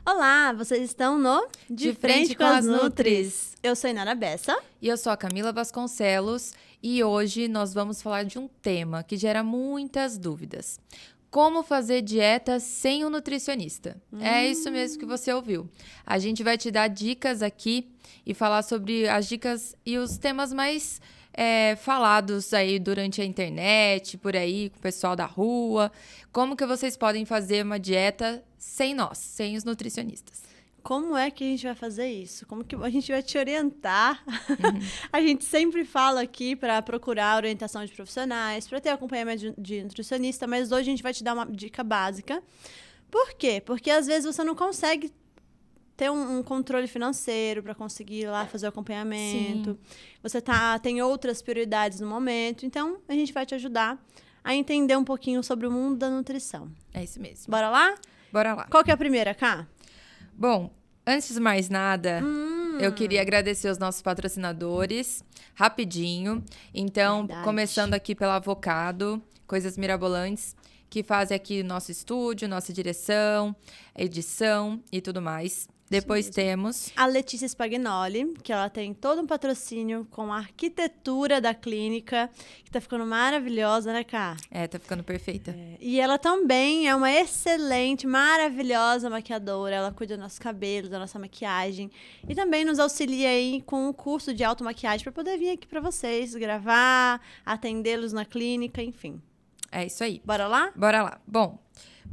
Olá, vocês estão no De Frente com as Nutris. Eu sou a Inara Bessa. E eu sou a Camila Vasconcelos e hoje nós vamos falar de um tema que gera muitas dúvidas. Como fazer dieta sem um nutricionista? É isso mesmo que você ouviu. A gente vai te dar dicas aqui e falar sobre as dicas e os temas mais falados aí durante a internet, por aí, com o pessoal da rua. Como que vocês podem fazer uma dieta sem nós, sem os nutricionistas? Como é que a gente vai fazer isso? Como que a gente vai te orientar? A gente sempre fala aqui para procurar orientação de profissionais, para ter acompanhamento de nutricionista, mas hoje a gente vai te dar uma dica básica. Por quê? Porque às vezes você não consegue ter um controle financeiro para conseguir ir lá fazer o acompanhamento. Sim. Você tem outras prioridades no momento. Então, a gente vai te ajudar a entender um pouquinho sobre o mundo da nutrição. É isso mesmo. Bora lá? Bora lá. Qual que é a primeira, Cá? Bom, antes de mais nada, eu queria agradecer os nossos patrocinadores, rapidinho. Então, começando aqui pela Avocado, Coisas Mirabolantes, que fazem aqui o nosso estúdio, nossa direção, edição e tudo mais. Depois temos a Letícia Spagnoli, que ela tem todo um patrocínio com a arquitetura da clínica, que tá ficando maravilhosa, né, Cá? Tá ficando perfeita. E ela também é uma excelente, maravilhosa maquiadora. Ela cuida do nosso cabelo, da nossa maquiagem. E também nos auxilia aí com o curso de automaquiagem para poder vir aqui para vocês, gravar, atendê-los na clínica, enfim. É isso aí. Bora lá? Bora lá. Bom,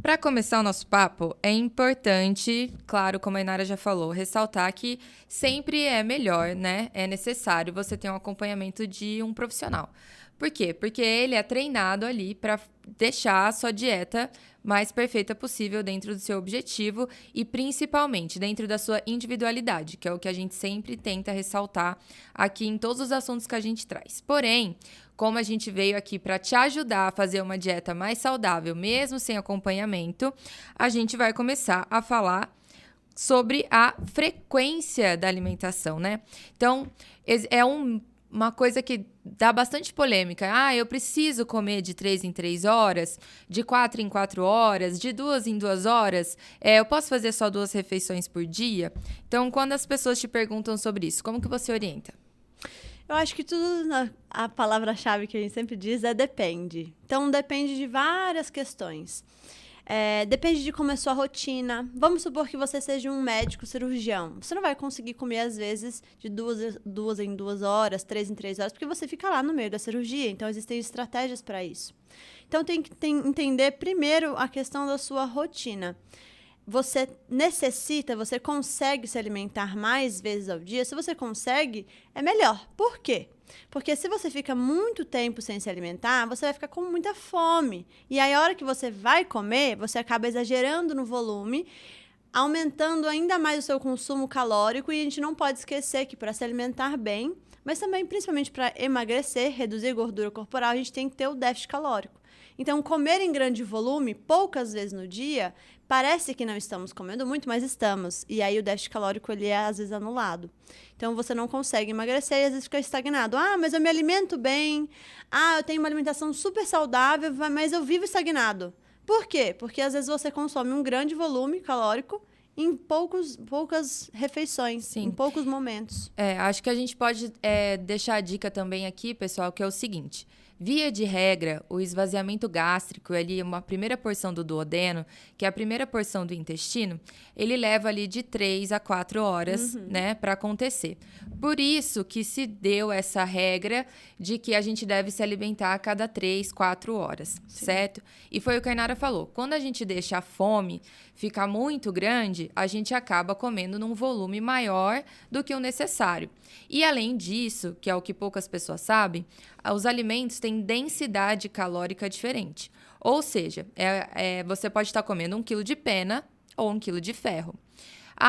para começar o nosso papo, é importante, claro, como a Inara já falou, ressaltar que sempre é melhor, né? É necessário você ter um acompanhamento de um profissional. Por quê? Porque ele é treinado ali para deixar a sua dieta mais perfeita possível dentro do seu objetivo e principalmente dentro da sua individualidade, que é o que a gente sempre tenta ressaltar aqui em todos os assuntos que a gente traz. Porém, como a gente veio aqui para te ajudar a fazer uma dieta mais saudável, mesmo sem acompanhamento, a gente vai começar a falar sobre a frequência da alimentação, né? Então, uma coisa que dá bastante polêmica. Eu preciso comer de 3 em 3 horas, de 4 em 4 horas, de 2 em 2 horas. Eu posso fazer só 2 refeições por dia? Então, quando as pessoas te perguntam sobre isso, como que você orienta? Eu acho que tudo, a palavra-chave que a gente sempre diz é depende. Então, depende de várias questões. Depende de como é a sua rotina. Vamos supor que você seja um médico cirurgião. Você não vai conseguir comer, às vezes, de 2 em 2 horas, 3 em 3 horas, porque você fica lá no meio da cirurgia. Então, existem estratégias para isso. Então, tem que entender primeiro a questão da sua rotina. Você consegue se alimentar mais vezes ao dia? Se você consegue, é melhor. Por quê? Porque se você fica muito tempo sem se alimentar, você vai ficar com muita fome. E aí, a hora que você vai comer, você acaba exagerando no volume, aumentando ainda mais o seu consumo calórico. E a gente não pode esquecer que para se alimentar bem, mas também, principalmente para emagrecer, reduzir gordura corporal, a gente tem que ter o déficit calórico. Então, comer em grande volume, poucas vezes no dia, parece que não estamos comendo muito, mas estamos. E aí o déficit calórico ele é, às vezes, anulado. Então, você não consegue emagrecer e, às vezes, fica estagnado. Mas eu me alimento bem. Eu tenho uma alimentação super saudável, mas eu vivo estagnado. Por quê? Porque, às vezes, você consome um grande volume calórico em poucas refeições, Sim. Em poucos momentos. Acho que a gente pode deixar a dica também aqui, pessoal, que é o seguinte. Via de regra, o esvaziamento gástrico, ali uma primeira porção do duodeno, que é a primeira porção do intestino, ele leva ali de 3 a 4 horas, né, para acontecer. Por isso que se deu essa regra de que a gente deve se alimentar a cada 3, 4 horas, Sim. certo? E foi o que a Inara falou. Quando a gente deixa a fome ficar muito grande, a gente acaba comendo num volume maior do que o necessário. E além disso, que é o que poucas pessoas sabem, os alimentos têm densidade calórica diferente. Ou seja, você pode estar comendo 1 quilo de pena ou 1 quilo de ferro.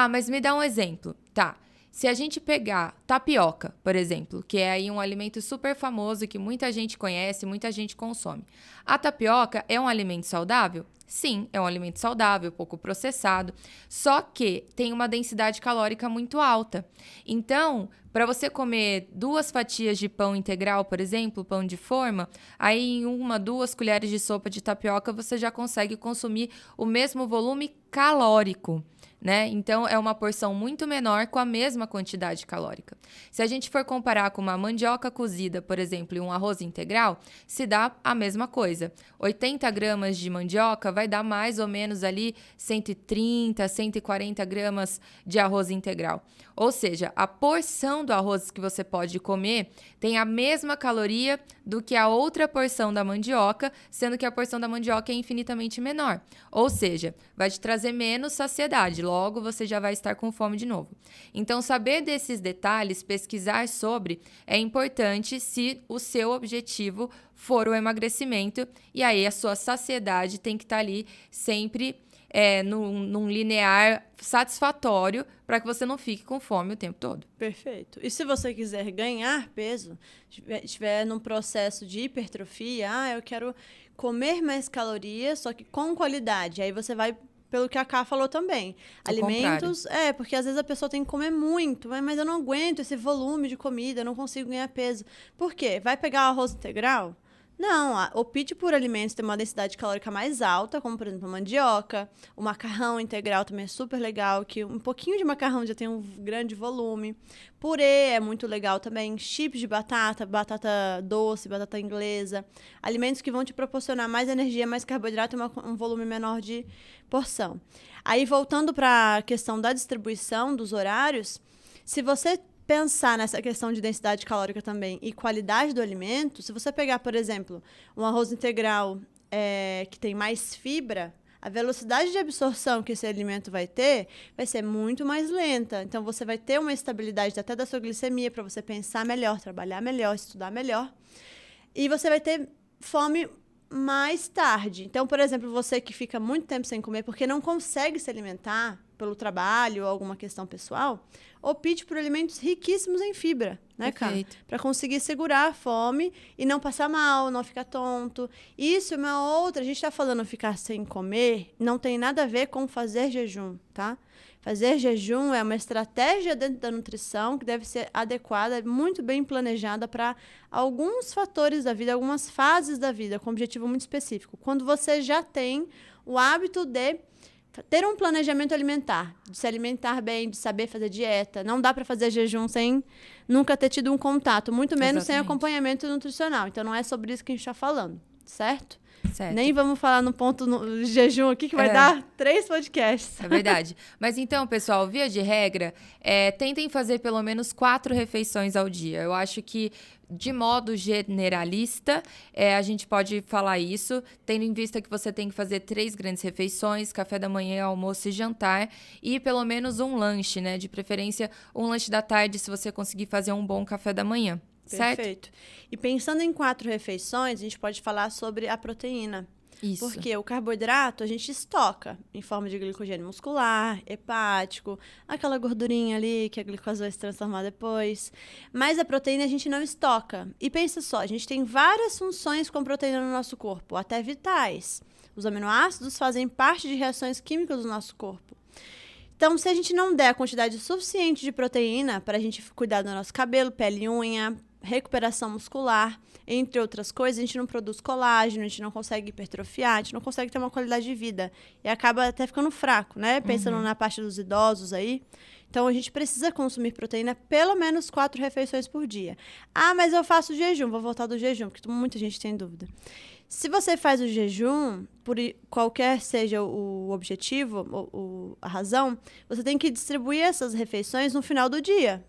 Mas me dá um exemplo. Tá, Se a gente pegar tapioca, por exemplo, que é aí um alimento super famoso que muita gente conhece, muita gente consome. A tapioca é um alimento saudável? Sim, é um alimento saudável, pouco processado, só que tem uma densidade calórica muito alta. Então, para você comer 2 fatias de pão integral, por exemplo, pão de forma, aí em 1, 2 colheres de sopa de tapioca você já consegue consumir o mesmo volume calórico, né? Então, é uma porção muito menor com a mesma quantidade calórica. Se a gente for comparar com uma mandioca cozida, por exemplo, e um arroz integral, se dá a mesma coisa. 80 gramas de mandioca vai dar mais ou menos ali 130, 140 gramas de arroz integral. Ou seja, a porção do arroz que você pode comer tem a mesma caloria do que a outra porção da mandioca, sendo que a porção da mandioca é infinitamente menor. Ou seja, vai te trazer menos saciedade, logo você já vai estar com fome de novo. Então, saber desses detalhes, pesquisar sobre, é importante se o seu objetivo for o emagrecimento, e aí a sua saciedade tem que estar ali sempre num linear satisfatório para que você não fique com fome o tempo todo. Perfeito. E se você quiser ganhar peso, estiver num processo de hipertrofia, eu quero comer mais calorias, só que com qualidade. Aí você vai pelo que a Ká falou também. Alimentos, porque às vezes a pessoa tem que comer muito, mas eu não aguento esse volume de comida, eu não consigo ganhar peso. Por quê? Vai pegar o arroz integral? Não, opte por alimentos que têm uma densidade calórica mais alta, como, por exemplo, a mandioca. O macarrão integral também é super legal, que um pouquinho de macarrão já tem um grande volume. Purê é muito legal também. Chips de batata, batata doce, batata inglesa. Alimentos que vão te proporcionar mais energia, mais carboidrato e um volume menor de porção. Aí, voltando para a questão da distribuição dos horários, se você pensar nessa questão de densidade calórica também e qualidade do alimento, se você pegar, por exemplo, um arroz integral que tem mais fibra, a velocidade de absorção que esse alimento vai ter vai ser muito mais lenta. Então, você vai ter uma estabilidade até da sua glicemia para você pensar melhor, trabalhar melhor, estudar melhor. E você vai ter fome mais tarde. Então, por exemplo, você que fica muito tempo sem comer porque não consegue se alimentar pelo trabalho ou alguma questão pessoal, opte por alimentos riquíssimos em fibra, né, cara? Para conseguir segurar a fome e não passar mal, não ficar tonto. Isso é uma outra. A gente tá falando ficar sem comer, não tem nada a ver com fazer jejum, tá? Fazer jejum é uma estratégia dentro da nutrição que deve ser adequada, muito bem planejada para alguns fatores da vida, algumas fases da vida, com um objetivo muito específico. Quando você já tem o hábito de ter um planejamento alimentar, de se alimentar bem, de saber fazer dieta. Não dá para fazer jejum sem nunca ter tido um contato, muito menos sem acompanhamento nutricional. Então, não é sobre isso que a gente está falando, certo? Nem vamos falar no ponto no jejum aqui, que vai dar 3 podcasts. É verdade. Mas então, pessoal, via de regra, tentem fazer pelo menos 4 refeições ao dia. Eu acho que, de modo generalista, a gente pode falar isso, tendo em vista que você tem que fazer 3 grandes refeições, café da manhã, almoço e jantar, e pelo menos um lanche, né? De preferência, um lanche da tarde, se você conseguir fazer um bom café da manhã. Certo? Perfeito. E pensando em 4 refeições, a gente pode falar sobre a proteína. Isso. Porque o carboidrato a gente estoca em forma de glicogênio muscular, hepático, aquela gordurinha ali que a glicose vai se transformar depois. Mas a proteína a gente não estoca. E pensa só, a gente tem várias funções com proteína no nosso corpo, até vitais. Os aminoácidos fazem parte de reações químicas do nosso corpo. Então, se a gente não der a quantidade suficiente de proteína para a gente cuidar do nosso cabelo, pele e unha, recuperação muscular, entre outras coisas, a gente não produz colágeno, a gente não consegue hipertrofiar, a gente não consegue ter uma qualidade de vida. E acaba até ficando fraco, né? Pensando na parte dos idosos aí. Então, a gente precisa consumir proteína pelo menos 4 refeições por dia. Mas eu faço jejum. Vou voltar do jejum, porque muita gente tem dúvida. Se você faz o jejum, por qualquer seja o objetivo, a razão, você tem que distribuir essas refeições no final do dia.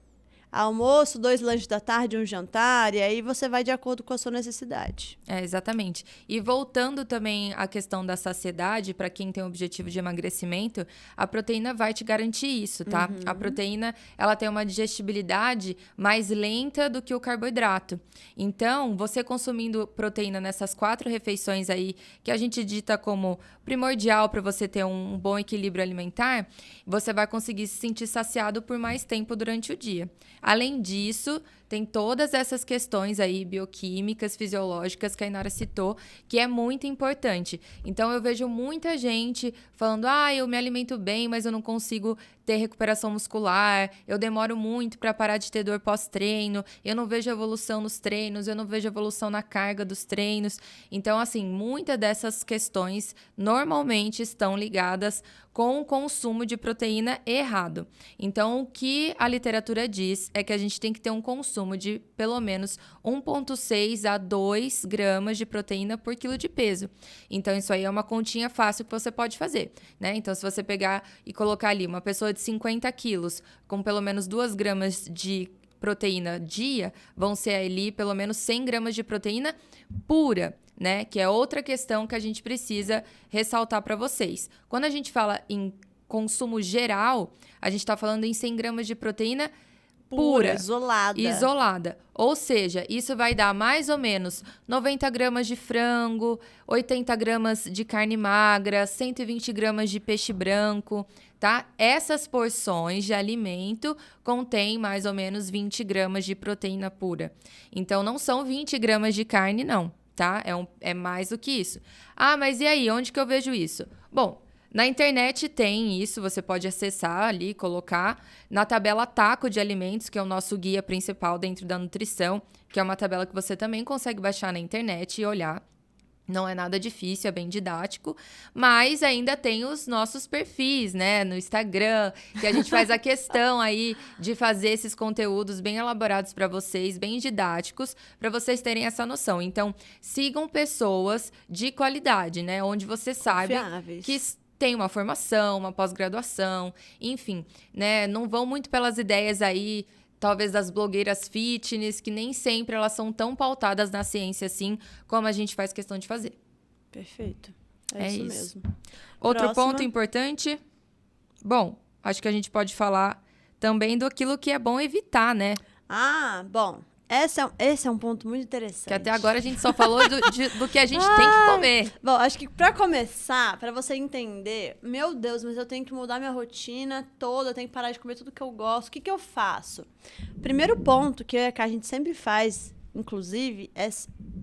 almoço, 2 lanches da tarde, um jantar, e aí você vai de acordo com a sua necessidade. Exatamente. E voltando também à questão da saciedade, para quem tem o objetivo de emagrecimento, a proteína vai te garantir isso, tá? A proteína, ela tem uma digestibilidade mais lenta do que o carboidrato. Então, você consumindo proteína nessas 4 refeições aí, que a gente dita como primordial para você ter um bom equilíbrio alimentar, você vai conseguir se sentir saciado por mais tempo durante o dia. Além disso, tem todas essas questões aí bioquímicas, fisiológicas que a Inara citou, que é muito importante. Então, eu vejo muita gente falando, eu me alimento bem, mas eu não consigo ter recuperação muscular, eu demoro muito para parar de ter dor pós-treino, eu não vejo evolução nos treinos, eu não vejo evolução na carga dos treinos. Então, assim, muitas dessas questões normalmente estão ligadas com o consumo de proteína errado. Então, o que a literatura diz é que a gente tem que ter um consumo de pelo menos 1,6 a 2 gramas de proteína por quilo de peso. Então, isso aí é uma continha fácil que você pode fazer, né? Então, se você pegar e colocar ali uma pessoa de 50 quilos com pelo menos 2 gramas de proteína dia, vão ser ali pelo menos 100 gramas de proteína pura, né? Que é outra questão que a gente precisa ressaltar para vocês. Quando a gente fala em consumo geral, a gente está falando em 100 gramas de proteína pura, isolada. Ou seja, isso vai dar mais ou menos 90 gramas de frango, 80 gramas de carne magra, 120 gramas de peixe branco, tá? Essas porções de alimento contêm mais ou menos 20 gramas de proteína pura. Então, não são 20 gramas de carne, não, tá? É mais do que isso. Mas e aí? Onde que eu vejo isso? Bom, na internet tem isso, você pode acessar ali, colocar na tabela Taco de Alimentos, que é o nosso guia principal dentro da nutrição, que é uma tabela que você também consegue baixar na internet e olhar. Não é nada difícil, é bem didático, mas ainda tem os nossos perfis, né, no Instagram, que a gente faz a questão aí de fazer esses conteúdos bem elaborados para vocês, bem didáticos, para vocês terem essa noção. Então, sigam pessoas de qualidade, né, onde você sabe que tem uma formação, uma pós-graduação, enfim, né, não vão muito pelas ideias aí, talvez das blogueiras fitness, que nem sempre elas são tão pautadas na ciência assim, como a gente faz questão de fazer. Perfeito. É isso mesmo. Outro ponto importante? Bom, acho que a gente pode falar também do aquilo que é bom evitar, né? Bom. Esse é um ponto muito interessante. Que até agora a gente só falou do que a gente tem que comer. Bom, acho que pra começar, pra você entender, meu Deus, mas eu tenho que mudar minha rotina toda, eu tenho que parar de comer tudo que eu gosto. O que eu faço? Primeiro ponto que a gente sempre faz, inclusive, é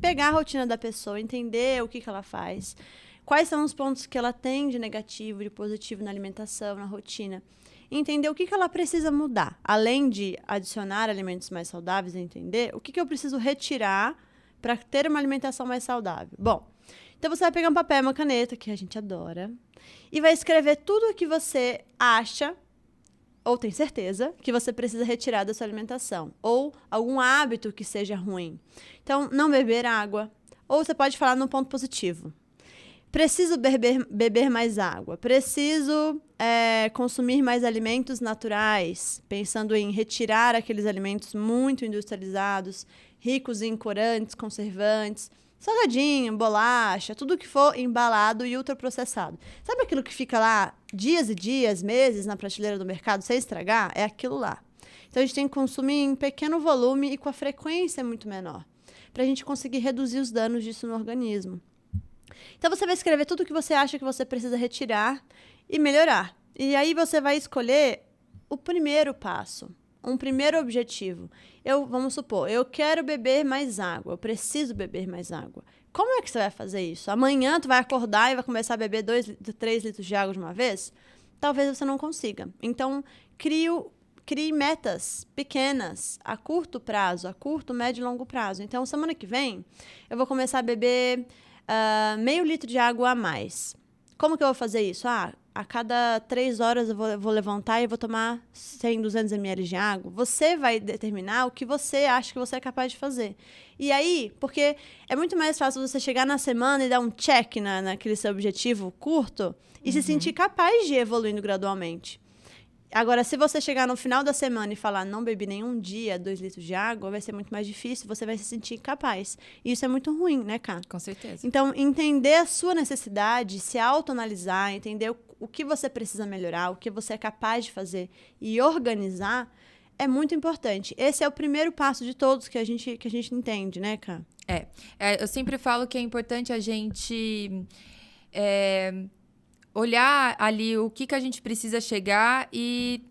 pegar a rotina da pessoa, entender o que ela faz, quais são os pontos que ela tem de negativo, de positivo na alimentação, na rotina. Entender o que ela precisa mudar. Além de adicionar alimentos mais saudáveis, entender o que eu preciso retirar para ter uma alimentação mais saudável. Bom, então você vai pegar um papel e uma caneta, que a gente adora, e vai escrever tudo o que você acha, ou tem certeza, que você precisa retirar da sua alimentação. Ou algum hábito que seja ruim. Então, não beber água. Ou você pode falar no ponto positivo. Preciso beber mais água, preciso consumir mais alimentos naturais, pensando em retirar aqueles alimentos muito industrializados, ricos em corantes, conservantes, salgadinho, bolacha, tudo que for embalado e ultraprocessado. Sabe aquilo que fica lá dias e dias, meses na prateleira do mercado sem estragar? É aquilo lá. Então, a gente tem que consumir em pequeno volume e com a frequência muito menor, para a gente conseguir reduzir os danos disso no organismo. Então, você vai escrever tudo o que você acha que você precisa retirar e melhorar. E aí, você vai escolher o primeiro passo, um primeiro objetivo. Vamos supor, eu quero beber mais água, eu preciso beber mais água. Como é que você vai fazer isso? Amanhã, tu vai acordar e vai começar a beber 3 litros de água de uma vez? Talvez você não consiga. Então, crie metas pequenas, a curto prazo, a curto, médio e longo prazo. Então, semana que vem, eu vou começar a beber meio litro de água a mais. Como que eu vou fazer isso? A cada 3 horas eu vou levantar e vou tomar 100, 200 ml de água. Você vai determinar o que você acha que você é capaz de fazer. E aí, porque é muito mais fácil você chegar na semana e dar um check naquele seu objetivo curto e se sentir capaz de ir evoluindo gradualmente. Agora, se você chegar no final da semana e falar não bebi nenhum dia 2 litros de água, vai ser muito mais difícil, você vai se sentir incapaz. E isso é muito ruim, né, Cá? Com certeza. Então, entender a sua necessidade, se autoanalisar, entender o que você precisa melhorar, o que você é capaz de fazer e organizar é muito importante. Esse é o primeiro passo de todos que a gente entende, né, Cá? Eu sempre falo que é importante a gente olhar ali o que a gente precisa chegar e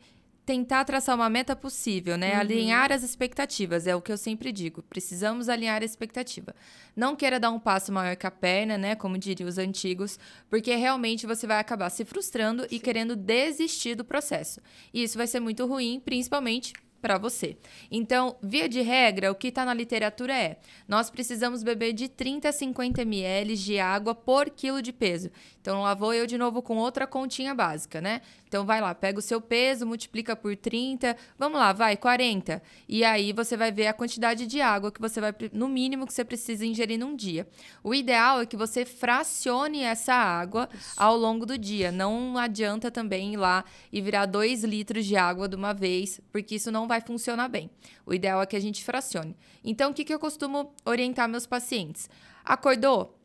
tentar traçar uma meta possível, né? Alinhar as expectativas, é o que eu sempre digo. Precisamos alinhar a expectativa. Não queira dar um passo maior que a perna, né? Como diriam os antigos, porque realmente você vai acabar se frustrando e querendo desistir do processo. E isso vai ser muito ruim, principalmente para você. Então, via de regra, o que está na literatura é: nós precisamos beber de 30 a 50 ml de água por quilo de peso. Então, lá vou eu de novo com outra continha básica, né? Então, vai lá, pega o seu peso, multiplica por 30, vamos lá, vai, 40. E aí, você vai ver a quantidade de água que você vai, no mínimo, que você precisa ingerir num dia. O ideal é que você fracione essa água ao longo do dia. Não adianta também ir lá e virar 2 litros de água de uma vez, porque isso não vai funcionar bem. O ideal é que a gente fracione. Então, o que eu costumo orientar meus pacientes? Acordou?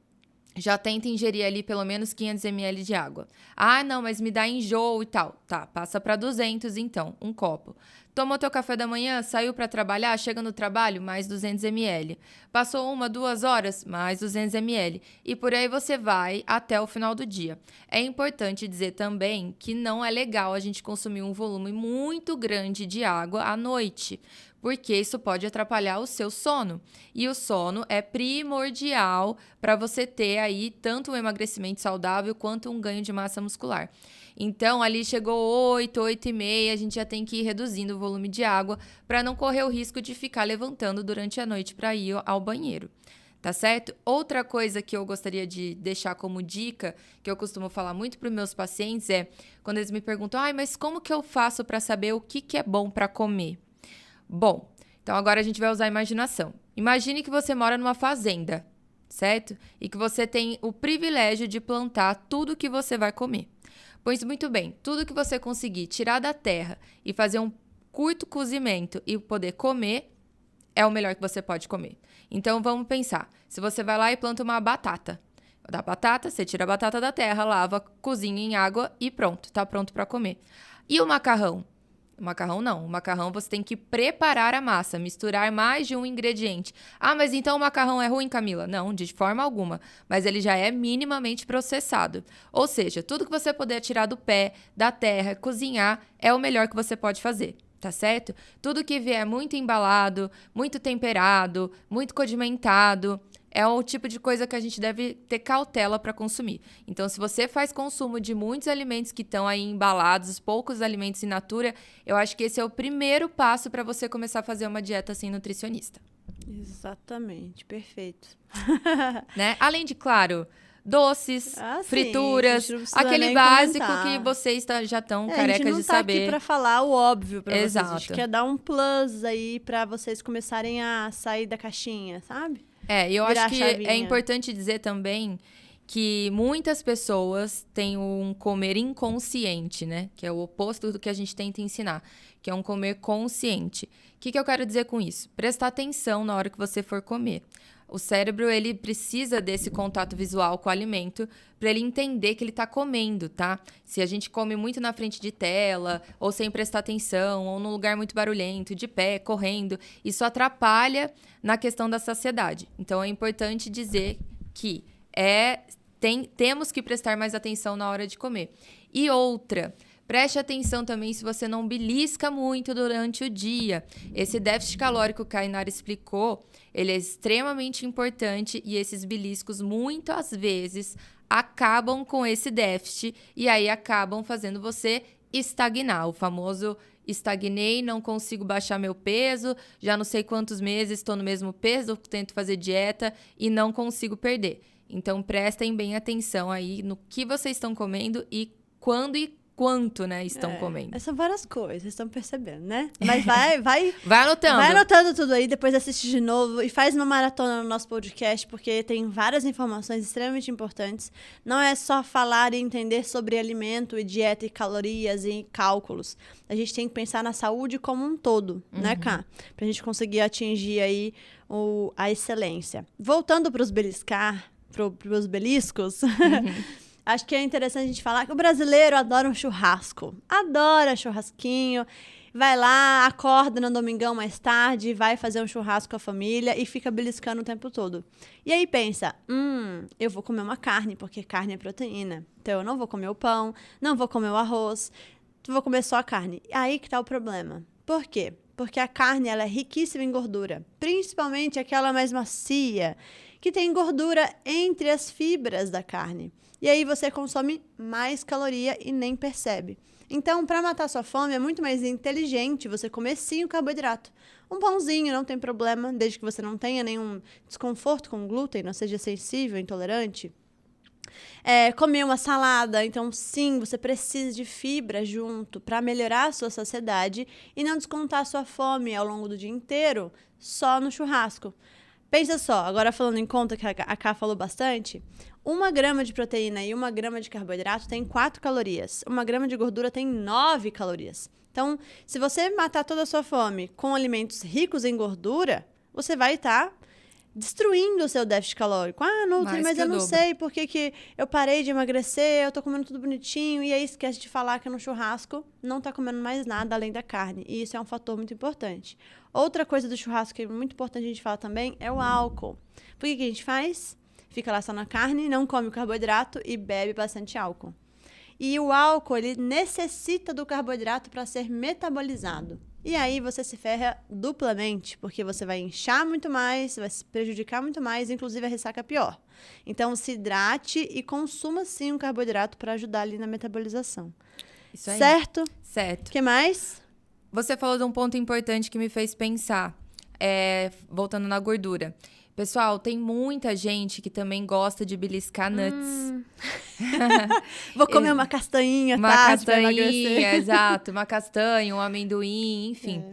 Já tenta ingerir ali pelo menos 500 ml de água. Ah, não, mas me dá enjoo e tal. Tá, passa para 200 então, um copo. Tomou teu café da manhã, saiu para trabalhar, chega no trabalho, mais 200 ml. Passou 1, 2 horas, mais 200 ml. E por aí você vai até o final do dia. É importante dizer também que não é legal a gente consumir um volume muito grande de água à noite, porque isso pode atrapalhar o seu sono. E o sono é primordial para você ter aí tanto um emagrecimento saudável quanto um ganho de massa muscular. Então, ali chegou 8, 8 e meia, a gente já tem que ir reduzindo o volume de água para não correr o risco de ficar levantando durante a noite para ir ao banheiro. Tá certo? Outra coisa que eu gostaria de deixar como dica, que eu costumo falar muito para os meus pacientes, é quando eles me perguntam: mas como que eu faço para saber o que é bom para comer? Bom, então agora a gente vai usar a imaginação. Imagine que você mora numa fazenda, certo? E que você tem o privilégio de plantar tudo que você vai comer. Pois muito bem, tudo que você conseguir tirar da terra e fazer um curto cozimento e poder comer, é o melhor que você pode comer. Então vamos pensar, se você vai lá e planta uma batata. Da batata, você tira a batata da terra, lava, cozinha em água e pronto, tá pronto para comer. E o macarrão? O macarrão não. O macarrão você tem que preparar a massa, misturar mais de um ingrediente. Ah, mas então o macarrão é ruim, Camila? Não, de forma alguma. Mas ele já é minimamente processado. Ou seja, tudo que você puder tirar do pé, da terra, cozinhar, é o melhor que você pode fazer. Tá certo? Tudo que vier muito embalado, muito temperado, muito condimentado, é o tipo de coisa que a gente deve ter cautela para consumir. Então, se você faz consumo de muitos alimentos que estão aí embalados, poucos alimentos in natura, eu acho que esse é o primeiro passo para você começar a fazer uma dieta assim nutricionista. Exatamente, perfeito. Né? Além de, claro, doces, frituras, sim, aquele básico que vocês já estão carecas de saber. A gente não tá aqui para falar o óbvio para vocês. Exato. A gente quer dar um plus aí para vocês começarem a sair da caixinha, sabe? Eu acho que é importante dizer também que muitas pessoas têm um comer inconsciente, né? Que é o oposto do que a gente tenta ensinar, que é um comer consciente. O que eu quero dizer com isso? Prestar atenção na hora que você for comer. O cérebro, ele precisa desse contato visual com o alimento para ele entender que ele está comendo, tá? Se a gente come muito na frente de tela, ou sem prestar atenção, ou num lugar muito barulhento, de pé, correndo, isso atrapalha na questão da saciedade. Então, é importante dizer que temos que prestar mais atenção na hora de comer. E outra, preste atenção também se você não belisca muito durante o dia. Esse déficit calórico que a Inara explicou, ele é extremamente importante e esses beliscos, muitas vezes, acabam com esse déficit e aí acabam fazendo você estagnar. O famoso estagnei, não consigo baixar meu peso, já não sei quantos meses estou no mesmo peso, tento fazer dieta e não consigo perder. Então, prestem bem atenção aí no que vocês estão comendo e quando e quanto, né, estão comendo. São várias coisas, vocês estão percebendo, né? Mas vai Vai anotando. Vai anotando tudo aí, depois assiste de novo e faz uma maratona no nosso podcast, porque tem várias informações extremamente importantes. Não é só falar e entender sobre alimento e dieta e calorias e cálculos. A gente tem que pensar na saúde como um todo, né, Ká? Pra gente conseguir atingir aí a excelência. Voltando pros pros beliscos... Acho que é interessante a gente falar que o brasileiro adora um churrasco. Adora churrasquinho. Vai lá, acorda no domingão mais tarde, vai fazer um churrasco com a família e fica beliscando o tempo todo. E aí pensa, eu vou comer uma carne, porque carne é proteína. Então eu não vou comer o pão, não vou comer o arroz, vou comer só a carne. Aí que tá o problema. Por quê? Porque a carne ela é riquíssima em gordura. Principalmente aquela mais macia, que tem gordura entre as fibras da carne. E aí você consome mais caloria e nem percebe. Então, para matar sua fome, é muito mais inteligente você comer sim o carboidrato. Um pãozinho não tem problema, desde que você não tenha nenhum desconforto com glúten, não seja sensível, intolerante. Comer uma salada, então sim, você precisa de fibra junto para melhorar a sua saciedade e não descontar a sua fome ao longo do dia inteiro só no churrasco. Pensa só, agora falando em conta que a Ká falou bastante, 1 grama de proteína e 1 grama de carboidrato tem 4 calorias. 1 grama de gordura tem 9 calorias. Então, se você matar toda a sua fome com alimentos ricos em gordura, você vai estar destruindo o seu déficit calórico. Nutri, mas eu não sei por que eu parei de emagrecer, eu tô comendo tudo bonitinho, e aí esquece de falar que no churrasco não tá comendo mais nada além da carne. E isso é um fator muito importante. Outra coisa do churrasco que é muito importante a gente falar também é o álcool. Por que a gente faz? Fica lá só na carne, não come o carboidrato e bebe bastante álcool. E o álcool, ele necessita do carboidrato para ser metabolizado. E aí você se ferra duplamente, porque você vai inchar muito mais, vai se prejudicar muito mais, inclusive a ressaca pior. Então, se hidrate e consuma sim um carboidrato para ajudar ali na metabolização. Isso aí. Certo? Certo. O que mais? Você falou de um ponto importante que me fez pensar, voltando na gordura. Pessoal, tem muita gente que também gosta de beliscar nuts. Vou comer uma castanha, uma tarde castanhinha, exato. Uma castanha, um amendoim, enfim.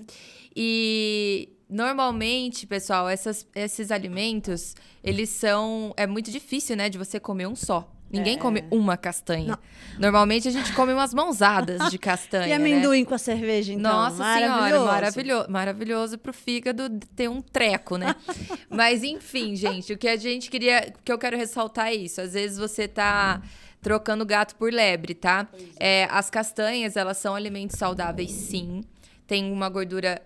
E normalmente, pessoal, esses alimentos, eles são... É muito difícil, né, de você comer um só. Ninguém come uma castanha. Não. Normalmente a gente come umas mãozadas de castanha. E amendoim, né? Com a cerveja, então. Nossa senhora, maravilhoso pro fígado ter um treco, né? Mas enfim, gente, o que eu quero ressaltar é isso. Às vezes você tá trocando gato por lebre, tá? As castanhas, elas são alimentos saudáveis, sim. Tem uma gordura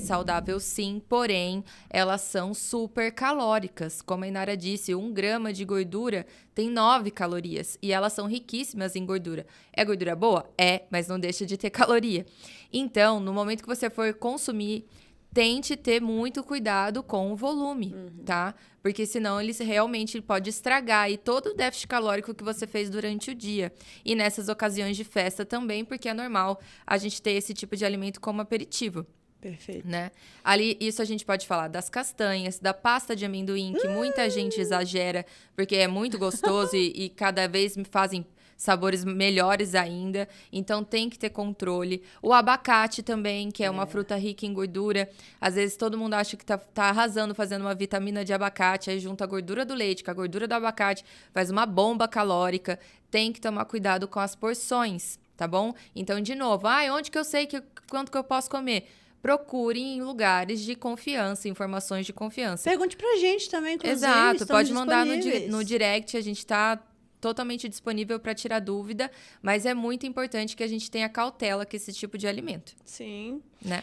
saudável, sim, porém, elas são super calóricas. Como a Inara disse, 1 grama de gordura tem 9 calorias e elas são riquíssimas em gordura. É gordura boa? Mas não deixa de ter caloria. Então, no momento que você for consumir, tente ter muito cuidado com o volume, tá? Porque senão ele realmente pode estragar aí todo o déficit calórico que você fez durante o dia. E nessas ocasiões de festa também, porque é normal a gente ter esse tipo de alimento como aperitivo. Perfeito. Né? Ali, isso a gente pode falar das castanhas, da pasta de amendoim, que muita gente exagera, porque é muito gostoso e cada vez me fazem sabores melhores ainda. Então, tem que ter controle. O abacate também, que é uma fruta rica em gordura. Às vezes, todo mundo acha que tá arrasando fazendo uma vitamina de abacate, aí junta a gordura do leite com a gordura do abacate, faz uma bomba calórica. Tem que tomar cuidado com as porções, tá bom? Então, de novo, onde que eu sei quanto que eu posso comer? Procure em lugares de confiança, informações de confiança. Pergunte pra gente também, inclusive. Exato, pode mandar no direct, a gente tá totalmente disponível para tirar dúvida, mas é muito importante que a gente tenha cautela com esse tipo de alimento. Sim. Né?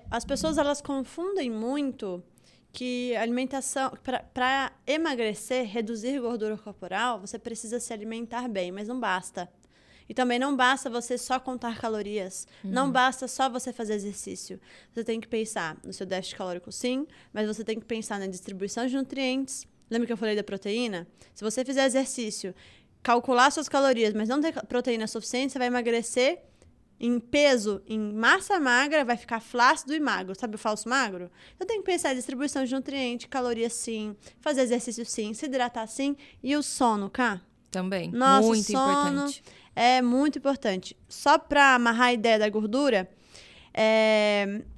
As pessoas, elas confundem muito que alimentação... Para emagrecer, reduzir gordura corporal, você precisa se alimentar bem, mas não basta. E também não basta você só contar calorias. Não basta só você fazer exercício. Você tem que pensar no seu déficit calórico, sim, mas você tem que pensar na distribuição de nutrientes. Lembra que eu falei da proteína? Se você fizer exercício, calcular suas calorias, mas não ter proteína suficiente, você vai emagrecer em peso, em massa magra, vai ficar flácido e magro. Sabe o falso magro? Então tem que pensar em distribuição de nutrientes, calorias, sim, fazer exercício, sim, se hidratar, sim, e o sono, Cá? Também, Nossa, muito sono importante. É muito importante. Só para amarrar a ideia da gordura,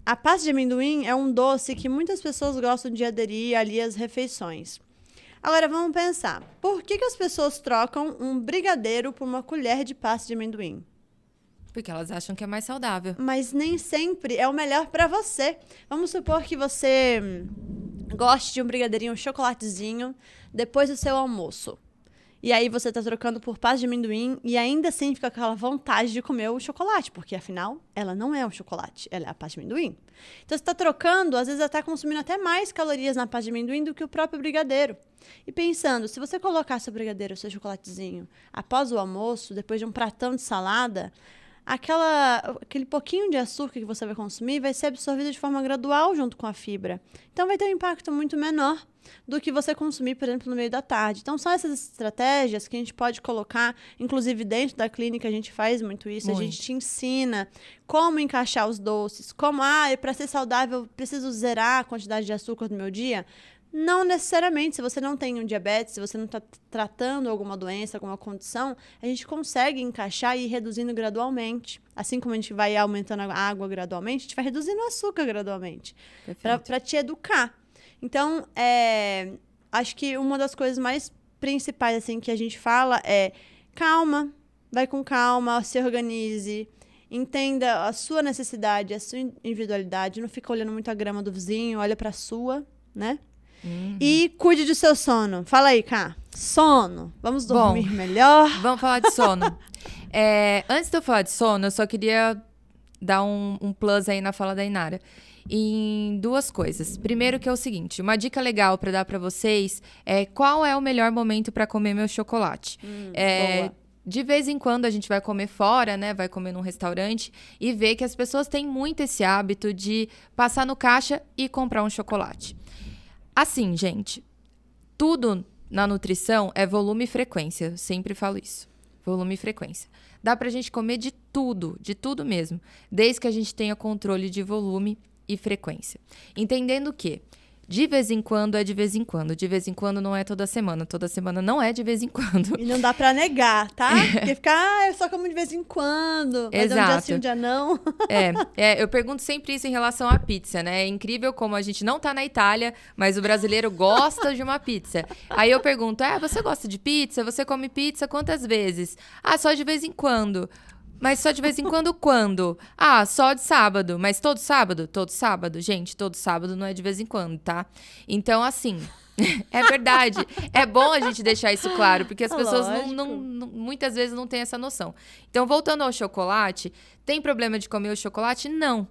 a pasta de amendoim é um doce que muitas pessoas gostam de aderir ali às refeições. Agora, vamos pensar. Por que as pessoas trocam um brigadeiro por uma colher de pasta de amendoim? Porque elas acham que é mais saudável. Mas nem sempre é o melhor para você. Vamos supor que você goste de um brigadeirinho, um chocolatezinho, depois do seu almoço. E aí você tá trocando por pasta de amendoim e ainda assim fica com aquela vontade de comer o chocolate, porque afinal, ela não é um chocolate, ela é a pasta de amendoim. Então você tá trocando, às vezes tá consumindo até mais calorias na pasta de amendoim do que o próprio brigadeiro. E pensando, se você colocar seu brigadeiro, seu chocolatezinho, após o almoço, depois de um pratão de salada, aquele pouquinho de açúcar que você vai consumir vai ser absorvido de forma gradual junto com a fibra. Então vai ter um impacto muito menor do que você consumir, por exemplo, no meio da tarde. Então são essas estratégias que a gente pode colocar, inclusive dentro da clínica a gente faz muito isso, Muito. A gente te ensina como encaixar os doces, como, para ser saudável, eu preciso zerar a quantidade de açúcar do meu dia. Não necessariamente, se você não tem um diabetes, se você não está tratando alguma doença, alguma condição, a gente consegue encaixar e ir reduzindo gradualmente. Assim como a gente vai aumentando a água gradualmente, a gente vai reduzindo o açúcar gradualmente, para te educar. Então, acho que uma das coisas mais principais assim, que a gente fala é calma, vai com calma, se organize, entenda a sua necessidade, a sua individualidade, não fica olhando muito a grama do vizinho, olha para a sua, né? E cuide do seu sono. Fala aí, Ká. Sono. Vamos dormir melhor. Vamos falar de sono. Antes de eu falar de sono, eu só queria dar um plus aí na fala da Inara. Em duas coisas. Primeiro que é o seguinte, uma dica legal para dar para vocês é qual é o melhor momento para comer meu chocolate. Boa. De vez em quando a gente vai comer fora, né? Vai comer num restaurante e vê que as pessoas têm muito esse hábito de passar no caixa e comprar um chocolate. Assim, gente, tudo na nutrição é volume e frequência. Eu sempre falo isso. Volume e frequência. Dá pra gente comer de tudo mesmo, desde que a gente tenha controle de volume e frequência. Entendendo que de vez em quando é de vez em quando. De vez em quando não é toda semana não é de vez em quando. E não dá pra negar, tá? Porque ficar, eu só como de vez em quando. Mas Exato. é um dia sim, um dia não. Eu pergunto sempre isso em relação à pizza, né? É incrível como a gente não tá na Itália, mas o brasileiro gosta de uma pizza. Aí eu pergunto, você gosta de pizza? Você come pizza quantas vezes? Só de vez em quando. Mas só de vez em quando, quando? Só de sábado. Mas todo sábado? Todo sábado. Gente, todo sábado não é de vez em quando, tá? Então, assim, é verdade. É bom a gente deixar isso claro, porque as pessoas muitas vezes não têm essa noção. Então, voltando ao chocolate, tem problema de comer o chocolate? Não.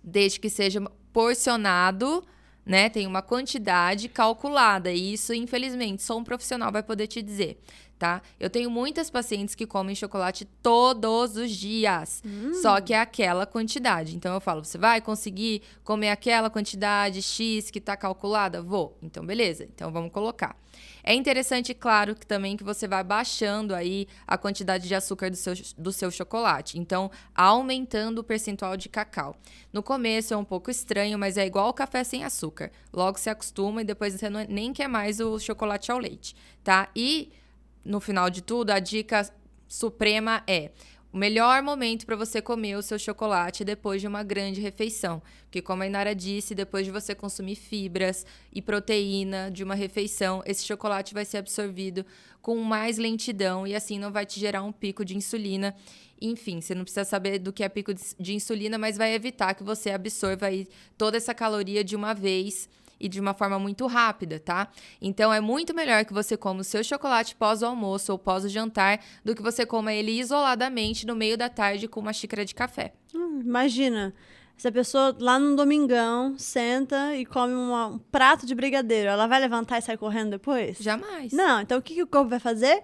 Desde que seja porcionado, né? Tem uma quantidade calculada. E isso, infelizmente, só um profissional vai poder te dizer. Tá? Eu tenho muitas pacientes que comem chocolate todos os dias, só que é aquela quantidade. Então, eu falo, você vai conseguir comer aquela quantidade X que tá calculada? Vou. Então, beleza. Então, vamos colocar. É interessante, claro, que também que você vai baixando aí a quantidade de açúcar do seu chocolate. Então, aumentando o percentual de cacau. No começo é um pouco estranho, mas é igual o café sem açúcar. Logo se acostuma e depois você nem quer mais o chocolate ao leite, tá? E no final de tudo, a dica suprema é o melhor momento para você comer o seu chocolate depois de uma grande refeição. Porque, como a Inara disse, depois de você consumir fibras e proteína de uma refeição, esse chocolate vai ser absorvido com mais lentidão e assim não vai te gerar um pico de insulina. Enfim, você não precisa saber do que é pico de insulina, mas vai evitar que você absorva aí toda essa caloria de uma vez e de uma forma muito rápida, tá? Então, é muito melhor que você coma o seu chocolate pós o almoço ou pós o jantar do que você coma ele isoladamente no meio da tarde com uma xícara de café. Imagina, essa pessoa lá no domingão senta e come um prato de brigadeiro, ela vai levantar e sair correndo depois? Jamais. Não, então o que o corpo vai fazer?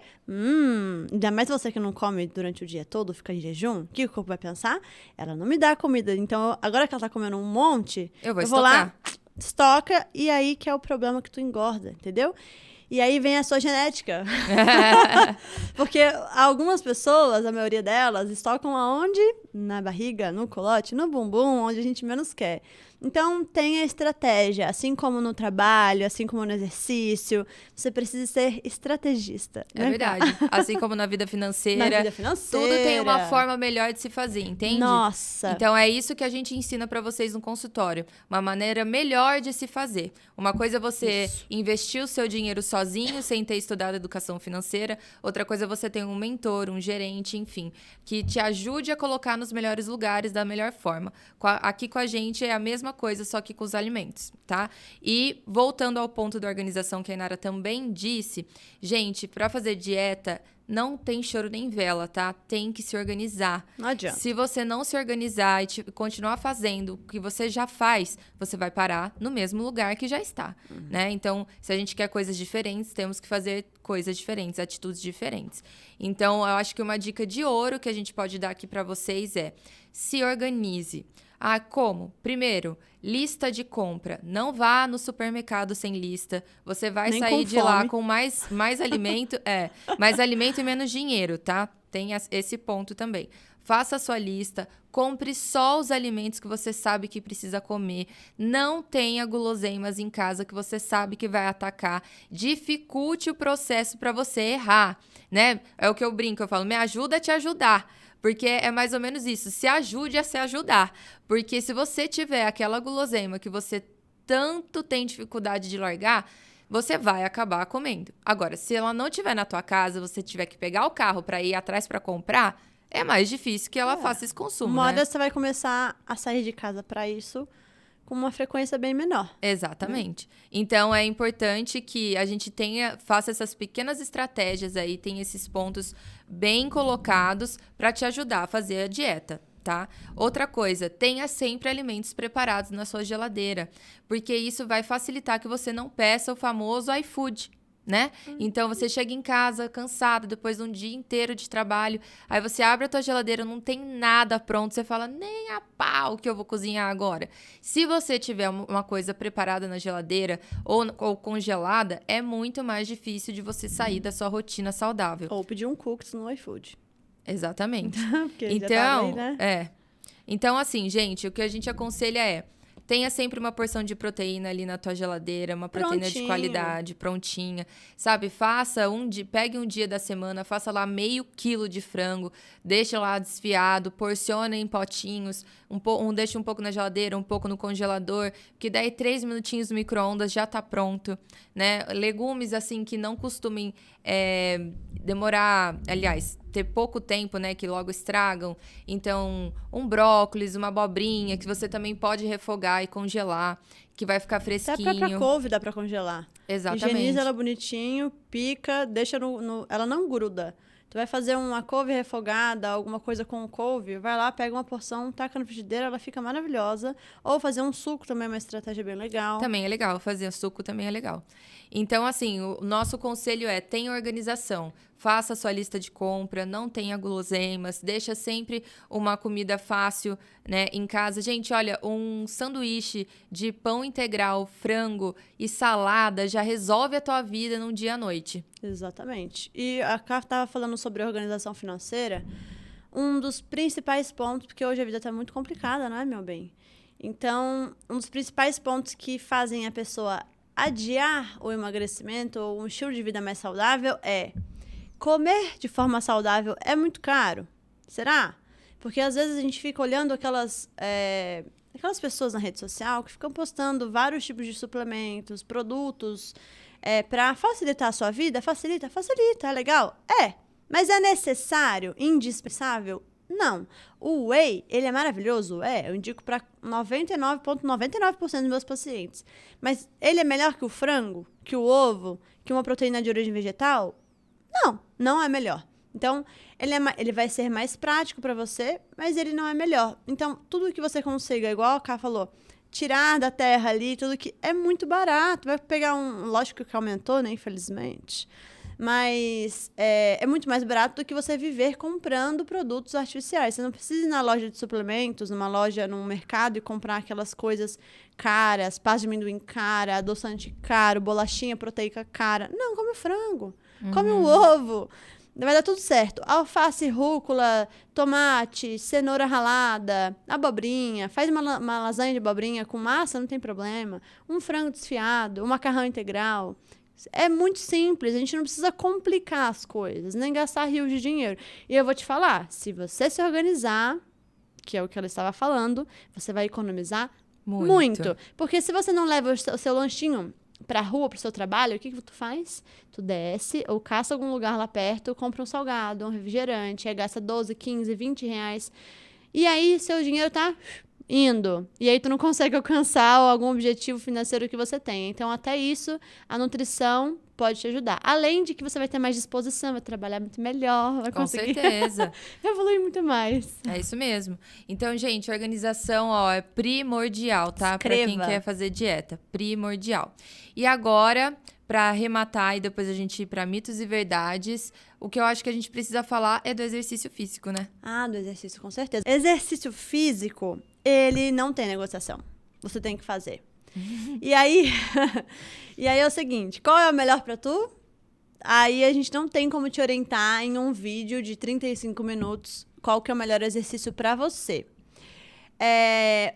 Ainda mais você que não come durante o dia todo, fica em jejum, o que o corpo vai pensar? Ela não me dá comida, então agora que ela tá comendo um monte, eu vou lá, estoca, e aí que é o problema que tu engorda, entendeu? E aí vem a sua genética. Porque algumas pessoas, a maioria delas, estocam aonde? Na barriga, no colote, no bumbum, onde a gente menos quer. Então, tenha estratégia. Assim como no trabalho, assim como no exercício, você precisa ser estrategista. É verdade. Assim como na vida financeira. Na vida financeira. Tudo tem uma forma melhor de se fazer, entende? Nossa. Então, é isso que a gente ensina pra vocês no consultório. Uma maneira melhor de se fazer. Uma coisa é você investir o seu dinheiro sozinho, sem ter estudado educação financeira. Outra coisa é você ter um mentor, um gerente, enfim, que te ajude a colocar nos melhores lugares da melhor forma. Aqui com a gente é a mesma coisa, só que com os alimentos, tá? E voltando ao ponto da organização que a Inara também disse, gente, para fazer dieta não tem choro nem vela, tá? Tem que se organizar. Não adianta. Se você não se organizar e continuar fazendo o que você já faz, você vai parar no mesmo lugar que já está, né? Então, se a gente quer coisas diferentes, temos que fazer coisas diferentes, atitudes diferentes. Então, eu acho que uma dica de ouro que a gente pode dar aqui para vocês é: se organize. Ah, como? Primeiro, lista de compra. Não vá no supermercado sem lista. Você vai Nem sair com de lá fome. com mais alimento, mais alimento e menos dinheiro, tá? Tem esse ponto também. Faça a sua lista, compre só os alimentos que você sabe que precisa comer. Não tenha guloseimas em casa que você sabe que vai atacar. Dificulte o processo para você errar, né? É o que eu brinco, eu falo, me ajuda a te ajudar. Porque é mais ou menos isso, se ajude a se ajudar. Porque se você tiver aquela guloseima que você tanto tem dificuldade de largar, você vai acabar comendo. Agora, se ela não estiver na tua casa, você tiver que pegar o carro para ir atrás para comprar, é mais difícil que ela faça esse consumo, Uma né? hora você vai começar a sair de casa para isso com uma frequência bem menor. Exatamente. Então, é importante que a gente faça essas pequenas estratégias aí, tenha esses pontos bem colocados para te ajudar a fazer a dieta, tá? Outra coisa, tenha sempre alimentos preparados na sua geladeira, porque isso vai facilitar que você não peça o famoso iFood, né? Então, você chega em casa cansado, depois de um dia inteiro de trabalho, aí você abre a tua geladeira, não tem nada pronto, você fala, nem a pau que eu vou cozinhar agora. Se você tiver uma coisa preparada na geladeira ou congelada, é muito mais difícil de você sair da sua rotina saudável. Ou pedir um cookies no iFood. Exatamente. Porque já Então, tava aí, né? Então, assim, gente, o que a gente aconselha é: tenha sempre uma porção de proteína ali na tua geladeira, uma proteína de Prontinho. qualidade, prontinha, sabe? Pegue um dia da semana, faça lá meio quilo de frango, deixa lá desfiado, porciona em potinhos, deixa um pouco na geladeira, um pouco no congelador, que daí 3 minutinhos no micro-ondas já tá pronto, né? Legumes, assim, que não costumem demorar, aliás, ter pouco tempo, né, que logo estragam. Então, um brócolis, uma abobrinha, que você também pode refogar e congelar, que vai ficar Até fresquinho. a própria couve dá pra congelar. Exatamente. Higieniza ela bonitinho, pica, deixa ela não gruda. Tu vai fazer uma couve refogada, alguma coisa com couve, vai lá, pega uma porção, taca na frigideira, ela fica maravilhosa. Ou fazer um suco também é uma estratégia bem legal. Também é legal, fazer suco também é legal. Então, assim, o nosso conselho é: tenha organização, faça a sua lista de compra, não tenha guloseimas, deixa sempre uma comida fácil, né, em casa. Gente, olha, um sanduíche de pão integral, frango e salada já resolve a tua vida num dia à noite. Exatamente. E a Cá estava falando sobre organização financeira, um dos principais pontos, porque hoje a vida está muito complicada, não é, meu bem? Então, um dos principais pontos que fazem a pessoa adiar o emagrecimento ou um estilo de vida mais saudável é: comer de forma saudável é muito caro. Será? Porque às vezes a gente fica olhando aquelas pessoas na rede social que ficam postando vários tipos de suplementos, produtos, para facilitar a sua vida. Facilita, é legal? Mas é necessário, indispensável? Não. O whey, ele é maravilhoso? Eu indico para 99,99% dos meus pacientes. Mas ele é melhor que o frango, que o ovo, que uma proteína de origem vegetal? Não, não é melhor. Então, ele vai ser mais prático para você, mas ele não é melhor. Então, tudo que você consiga, igual a Ká falou, tirar da terra ali, tudo que é muito barato. Vai pegar lógico que aumentou, né, infelizmente. Mas é muito mais barato do que você viver comprando produtos artificiais. Você não precisa ir na loja de suplementos, num mercado e comprar aquelas coisas caras, pasta de amendoim cara, adoçante caro, bolachinha proteica cara. Não, come o frango, come o ovo. Vai dar tudo certo. Alface, rúcula, tomate, cenoura ralada, abobrinha. Faz uma lasanha de abobrinha com massa, não tem problema. Um frango desfiado, um macarrão integral. É muito simples, a gente não precisa complicar as coisas, nem gastar rios de dinheiro. E eu vou te falar, se você se organizar, que é o que ela estava falando, você vai economizar muito. Porque se você não leva o seu lanchinho pra rua, pro seu trabalho, o que tu faz? Tu desce ou caça algum lugar lá perto, compra um salgado, um refrigerante, aí gasta 12, 15, 20 reais. E aí, seu dinheiro tá indo. E aí, tu não consegue alcançar algum objetivo financeiro que você tem. Então, até isso, a nutrição pode te ajudar. Além de que você vai ter mais disposição, vai trabalhar muito melhor, vai conseguir... Com certeza. evoluir muito mais. É isso mesmo. Então, gente, organização, ó, é primordial, tá? Pra quem quer fazer dieta. Primordial. E agora, pra arrematar e depois a gente ir pra mitos e verdades, o que eu acho que a gente precisa falar é do exercício físico, né? Ah, do exercício, com certeza. Exercício físico, ele não tem negociação. Você tem que fazer. E aí é o seguinte, qual é o melhor pra tu? Aí a gente não tem como te orientar em um vídeo de 35 minutos qual que é o melhor exercício pra você.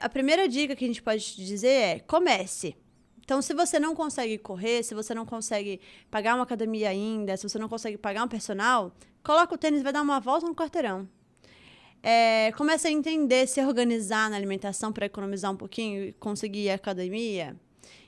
A primeira dica que a gente pode te dizer é, comece. Então, se você não consegue correr, se você não consegue pagar uma academia ainda, se você não consegue pagar um personal, coloca o tênis e vai dar uma volta no quarteirão. Comece a entender, se organizar na alimentação para economizar um pouquinho e conseguir ir à academia.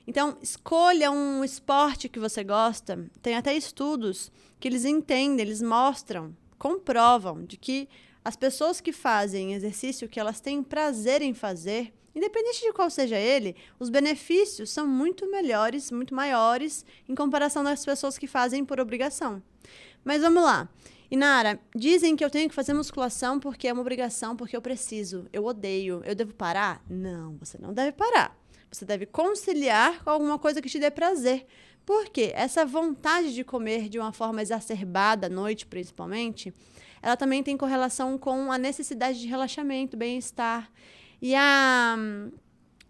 Então, escolha um esporte que você gosta. Tem até estudos que eles entendem, eles mostram, comprovam de que as pessoas que fazem exercício, que elas têm prazer em fazer, independente de qual seja ele, os benefícios são muito melhores, muito maiores em comparação das pessoas que fazem por obrigação. Mas vamos lá. Inara, dizem que eu tenho que fazer musculação porque é uma obrigação, porque eu preciso, eu odeio, eu devo parar? Não, você não deve parar. Você deve conciliar com alguma coisa que te dê prazer. Por quê? Essa vontade de comer de uma forma exacerbada, à noite principalmente, ela também tem correlação com a necessidade de relaxamento, bem-estar. E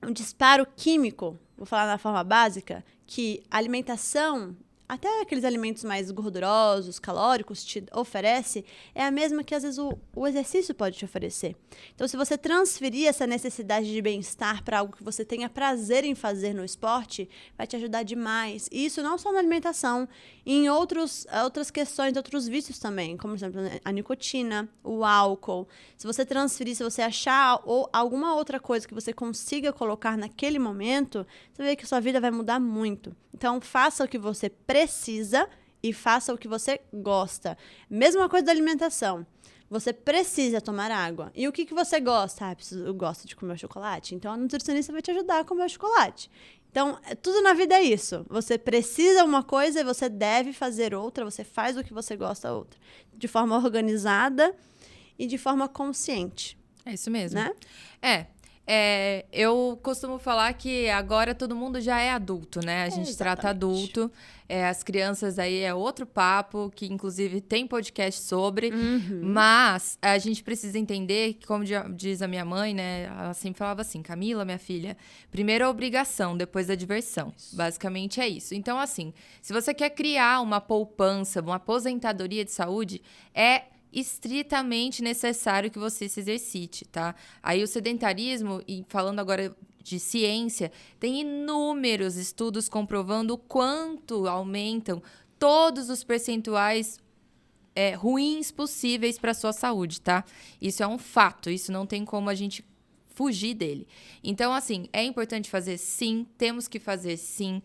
um disparo químico, vou falar na forma básica, que a alimentação, até aqueles alimentos mais gordurosos, calóricos, te oferece, é a mesma que às vezes o exercício pode te oferecer. Então, se você transferir essa necessidade de bem-estar para algo que você tenha prazer em fazer no esporte, vai te ajudar demais. E isso não só na alimentação, em outras questões, outros vícios também, como, por exemplo, a nicotina, o álcool. Se você transferir, se você achar alguma outra coisa que você consiga colocar naquele momento, você vai ver que a sua vida vai mudar muito. Então, faça o que você precisa e faça o que você gosta. Mesma coisa da alimentação. Você precisa tomar água. E o que você gosta? Eu gosto de comer chocolate. Então, a nutricionista vai te ajudar a comer o chocolate. Então, tudo na vida é isso. Você precisa uma coisa e você deve fazer outra. Você faz o que você gosta outra. De forma organizada e de forma consciente. É isso mesmo. Né? Eu costumo falar que agora todo mundo já é adulto, né? A gente trata adulto. As crianças aí é outro papo, que inclusive tem podcast sobre. Mas a gente precisa entender que, como diz a minha mãe, né? Ela sempre falava assim, Camila, minha filha, primeiro a obrigação, depois a diversão. Isso. Basicamente é isso. Então, assim, se você quer criar uma poupança, uma aposentadoria de saúde, é estritamente necessário que você se exercite, tá? Aí o sedentarismo, e falando agora de ciência, tem inúmeros estudos comprovando o quanto aumentam todos os percentuais ruins possíveis para a sua saúde, tá? Isso é um fato, isso não tem como a gente fugir dele. Então, assim, é importante fazer sim, temos que fazer sim.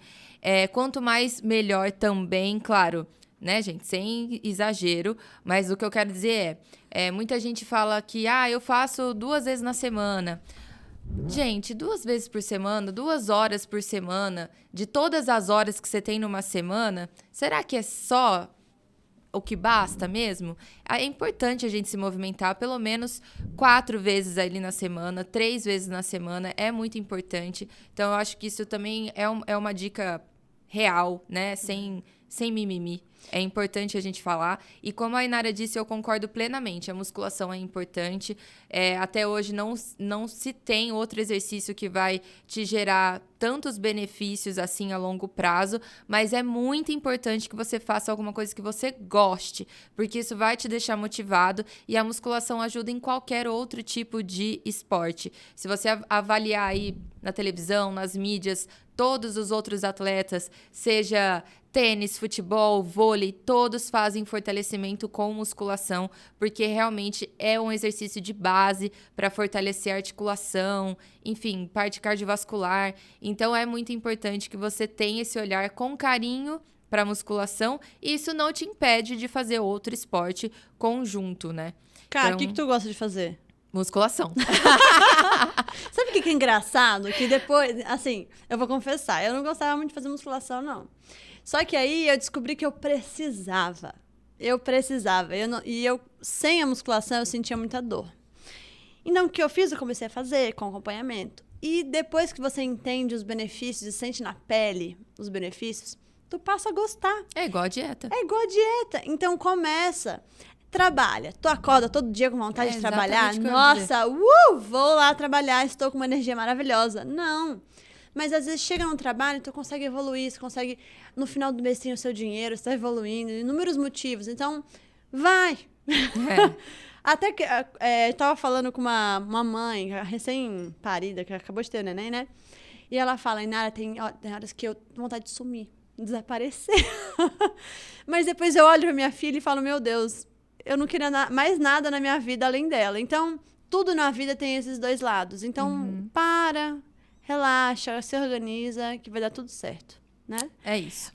Quanto mais, melhor também, claro, né, gente? Sem exagero, mas o que eu quero dizer muita gente fala que, eu faço 2 vezes na semana. Gente, 2 vezes por semana, 2 horas por semana, de todas as horas que você tem numa semana, será que é só o que basta mesmo? É importante a gente se movimentar pelo menos 4 vezes ali na semana, 3 vezes na semana, é muito importante. Então, eu acho que isso também é uma dica real, né? Sem sem mimimi. É importante a gente falar. E como a Inara disse, eu concordo plenamente. A musculação é importante. Até hoje não se tem outro exercício que vai te gerar tantos benefícios assim a longo prazo. Mas é muito importante que você faça alguma coisa que você goste. Porque isso vai te deixar motivado. E a musculação ajuda em qualquer outro tipo de esporte. Se você avaliar aí na televisão, nas mídias, todos os outros atletas, seja tênis, futebol, vôlei, todos fazem fortalecimento com musculação, porque realmente é um exercício de base para fortalecer a articulação, enfim, parte cardiovascular. Então, é muito importante que você tenha esse olhar com carinho para a musculação, e isso não te impede de fazer outro esporte conjunto, né? Cara, então, o que tu gosta de fazer? Musculação. Sabe o que é engraçado? Que depois, assim, eu vou confessar, eu não gostava muito de fazer musculação, não. Só que aí eu descobri que eu precisava. Sem a musculação, eu sentia muita dor. Então, o que eu fiz? Eu comecei a fazer com acompanhamento. E depois que você entende os benefícios e sente na pele os benefícios, tu passa a gostar. É igual a dieta. Então, começa. Trabalha. Tu acorda todo dia com vontade de trabalhar? Nossa, vou lá trabalhar, estou com uma energia maravilhosa. Não. Mas às vezes chega no trabalho, tu consegue evoluir, você consegue, no final do mês, ter o seu dinheiro, você está evoluindo, inúmeros motivos. Então, vai! Até que eu tava falando com uma mãe recém-parida, que acabou de ter o neném, né? E ela fala, Inara, tem horas que eu tenho vontade de sumir, desaparecer. Mas depois eu olho pra minha filha e falo, meu Deus, eu não queria mais nada na minha vida além dela. Então, tudo na vida tem esses dois lados. Então, relaxa, se organiza, que vai dar tudo certo, né? É isso.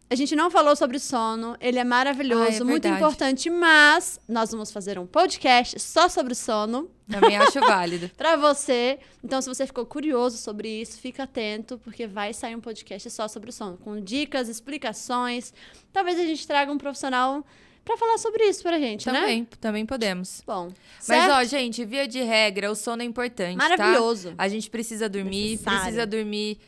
A gente não falou sobre sono, ele é maravilhoso, é muito verdade. Importante, mas nós vamos fazer um podcast só sobre sono. Também acho válido. Pra você. Então, se você ficou curioso sobre isso, fica atento, porque vai sair um podcast só sobre sono, com dicas, explicações. Talvez a gente traga um profissional pra falar sobre isso pra gente, né? Também podemos. Bom, mas, certo? Gente, via de regra, o sono é importante, maravilhoso. Tá? A gente precisa dormir, Necessário. precisa dormir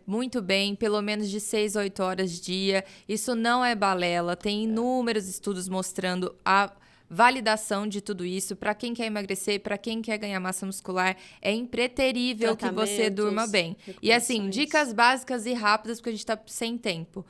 muito bem, pelo menos de 6 a 8 horas dia. Isso não é balela, tem inúmeros estudos mostrando a validação de tudo isso. Para quem quer emagrecer, para quem quer ganhar massa muscular, é impreterível que você durma bem. E assim, dicas básicas e rápidas, porque a gente tá sem tempo.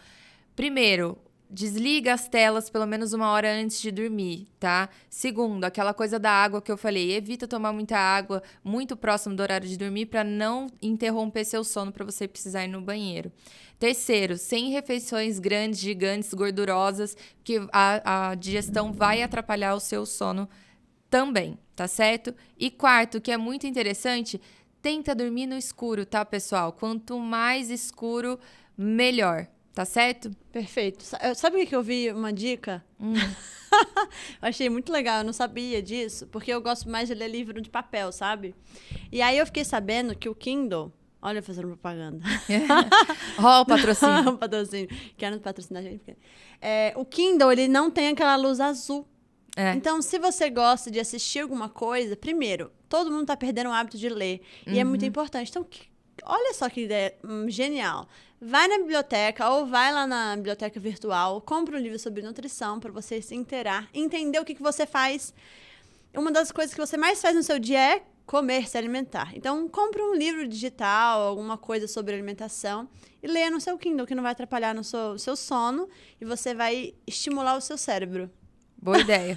Primeiro, desliga as telas pelo menos 1 hora antes de dormir, tá? Segundo, aquela coisa da água que eu falei, evita tomar muita água muito próximo do horário de dormir para não interromper seu sono para você precisar ir no banheiro. Terceiro, sem refeições grandes, gigantes, gordurosas, que a digestão vai atrapalhar o seu sono também, tá certo? E quarto, que é muito interessante, tenta dormir no escuro, tá, pessoal? Quanto mais escuro, melhor. Tá certo? Perfeito. Sabe o que eu vi? Uma dica? Eu achei muito legal, eu não sabia disso, porque eu gosto mais de ler livro de papel, sabe? E aí eu fiquei sabendo que o Kindle... Olha, fazendo propaganda. Ó, o patrocínio. O patrocínio. Quero patrocinar a gente. Porque... o Kindle, ele não tem aquela luz azul. Então, se você gosta de assistir alguma coisa, primeiro, todo mundo tá perdendo o hábito de ler. E é muito importante. Então, olha só que ideia genial. Vai na biblioteca ou vai lá na biblioteca virtual, compra um livro sobre nutrição para você se inteirar, entender o que você faz. Uma das coisas que você mais faz no seu dia é comer, se alimentar. Então, compra um livro digital, alguma coisa sobre alimentação e leia no seu Kindle, que não vai atrapalhar no seu sono e você vai estimular o seu cérebro. Boa ideia.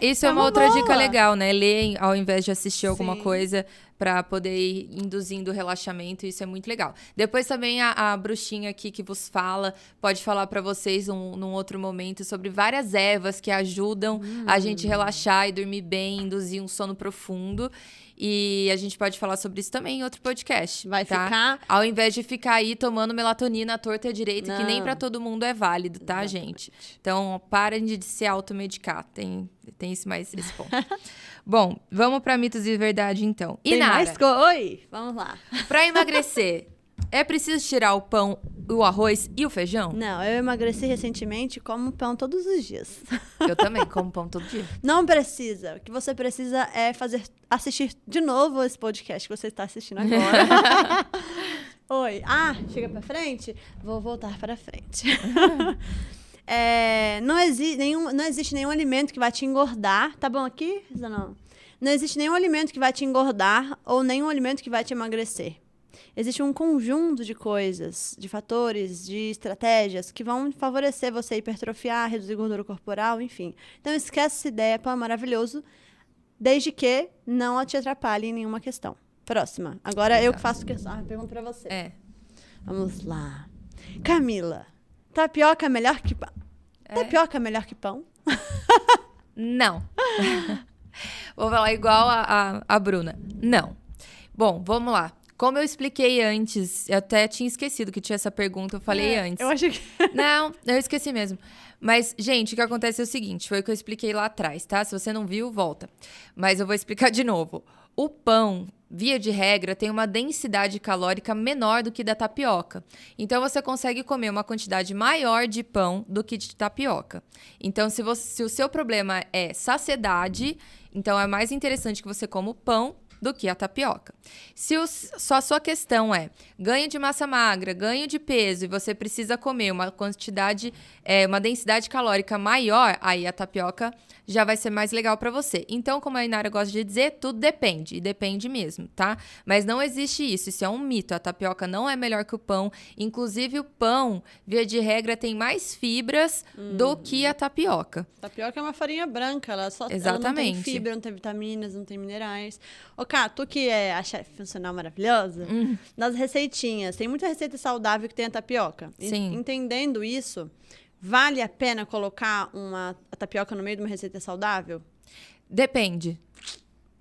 Isso é uma outra dica legal, né? Ler ao invés de assistir alguma coisa para poder ir induzindo o relaxamento, isso é muito legal. Depois também a bruxinha aqui que vos fala, pode falar para vocês num outro momento sobre várias ervas que ajudam a gente relaxar e dormir bem, induzir um sono profundo. E a gente pode falar sobre isso também em outro podcast. Vai ficar... Ao invés de ficar aí tomando melatonina à torta e à direita, que nem pra todo mundo é válido, tá, gente? Então, parem de se automedicar. Tem esse ponto. Bom, vamos pra mitos e verdade, então. Inara, Oi, vamos lá. Pra emagrecer, é preciso tirar o pão, o arroz e o feijão? Não, eu emagreci recentemente e como pão todos os dias. Eu também como pão todo dia. Não precisa. O que você precisa é assistir de novo esse podcast que você está assistindo agora. Oi. Chega pra frente? Vou voltar para frente. Não existe nenhum alimento que vai te engordar. Tá bom aqui, Zanon? Não existe nenhum alimento que vai te engordar ou nenhum alimento que vai te emagrecer. Existe um conjunto de coisas, de fatores, de estratégias que vão favorecer você hipertrofiar, reduzir gordura corporal, enfim. Então esquece essa ideia, pão é maravilhoso, desde que não te atrapalhe em nenhuma questão. Próxima. Agora eu que faço questão. Pergunta pra você. Vamos lá. Camila, tapioca é melhor que pão? Tapioca é melhor que pão? Não. Vou falar igual a Bruna. Não. Bom, vamos lá. Como eu expliquei antes, eu até tinha esquecido que tinha essa pergunta, eu falei antes. Eu acho que... Não, eu esqueci mesmo. Mas, gente, o que acontece é o seguinte, foi o que eu expliquei lá atrás, tá? Se você não viu, volta. Mas eu vou explicar de novo. O pão, via de regra, tem uma densidade calórica menor do que da tapioca. Então, você consegue comer uma quantidade maior de pão do que de tapioca. Então, se o seu problema é saciedade, então é mais interessante que você coma o pão do que a tapioca. Se só a sua questão é ganho de massa magra, ganho de peso e você precisa comer uma quantidade, uma densidade calórica maior, aí a tapioca já vai ser mais legal para você. Então, como a Inara gosta de dizer, tudo depende, e depende mesmo, tá? Mas não existe isso é um mito. A tapioca não é melhor que o pão. Inclusive, o pão, via de regra, tem mais fibras do que a tapioca. Tapioca é uma farinha branca, ela Exatamente. Ela não tem fibra, não tem vitaminas, não tem minerais. Ô, Cá, tu que é a chefe funcional maravilhosa, nas receitinhas, tem muita receita saudável que tem a tapioca. Sim. Entendendo isso, vale a pena colocar a tapioca no meio de uma receita saudável? Depende.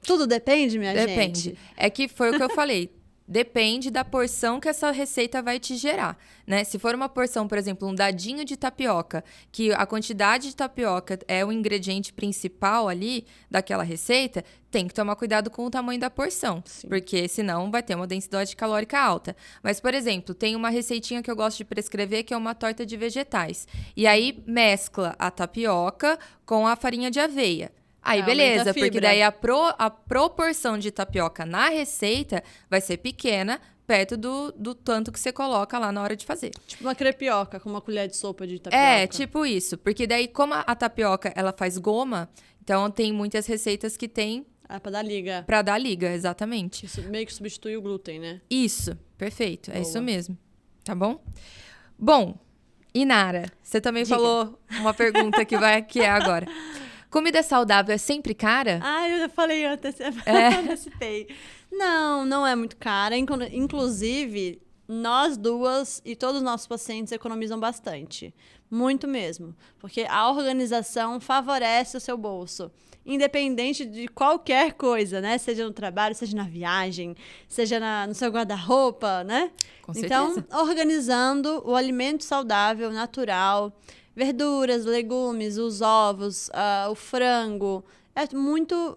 Tudo depende, minha gente? Depende. É que foi o que eu falei. Depende da porção que essa receita vai te gerar, né? Se for uma porção, por exemplo, um dadinho de tapioca, que a quantidade de tapioca é o ingrediente principal ali daquela receita, tem que tomar cuidado com o tamanho da porção, porque senão vai ter uma densidade calórica alta. Mas, por exemplo, tem uma receitinha que eu gosto de prescrever, que é uma torta de vegetais. E aí mescla a tapioca com a farinha de aveia. Aí, beleza, porque daí a proporção de tapioca na receita vai ser pequena, perto do tanto que você coloca lá na hora de fazer. Tipo uma crepioca com uma colher de sopa de tapioca. É, tipo isso. Porque daí, como a tapioca, ela faz goma, então tem muitas receitas que tem... pra dar liga. Pra dar liga, exatamente. Isso meio que substitui o glúten, né? Isso, perfeito. É isso mesmo. Tá bom? Bom, Inara, você também falou uma pergunta que é agora. Comida saudável é sempre cara? Eu já falei antes, antecipei. Não é muito cara. Inclusive, nós duas e todos os nossos pacientes economizam bastante. Muito mesmo. Porque a organização favorece o seu bolso. Independente de qualquer coisa, né? Seja no trabalho, seja na viagem, seja no seu guarda-roupa, né? Com certeza. Então, organizando o alimento saudável, natural... Verduras, legumes, os ovos, o frango. É muito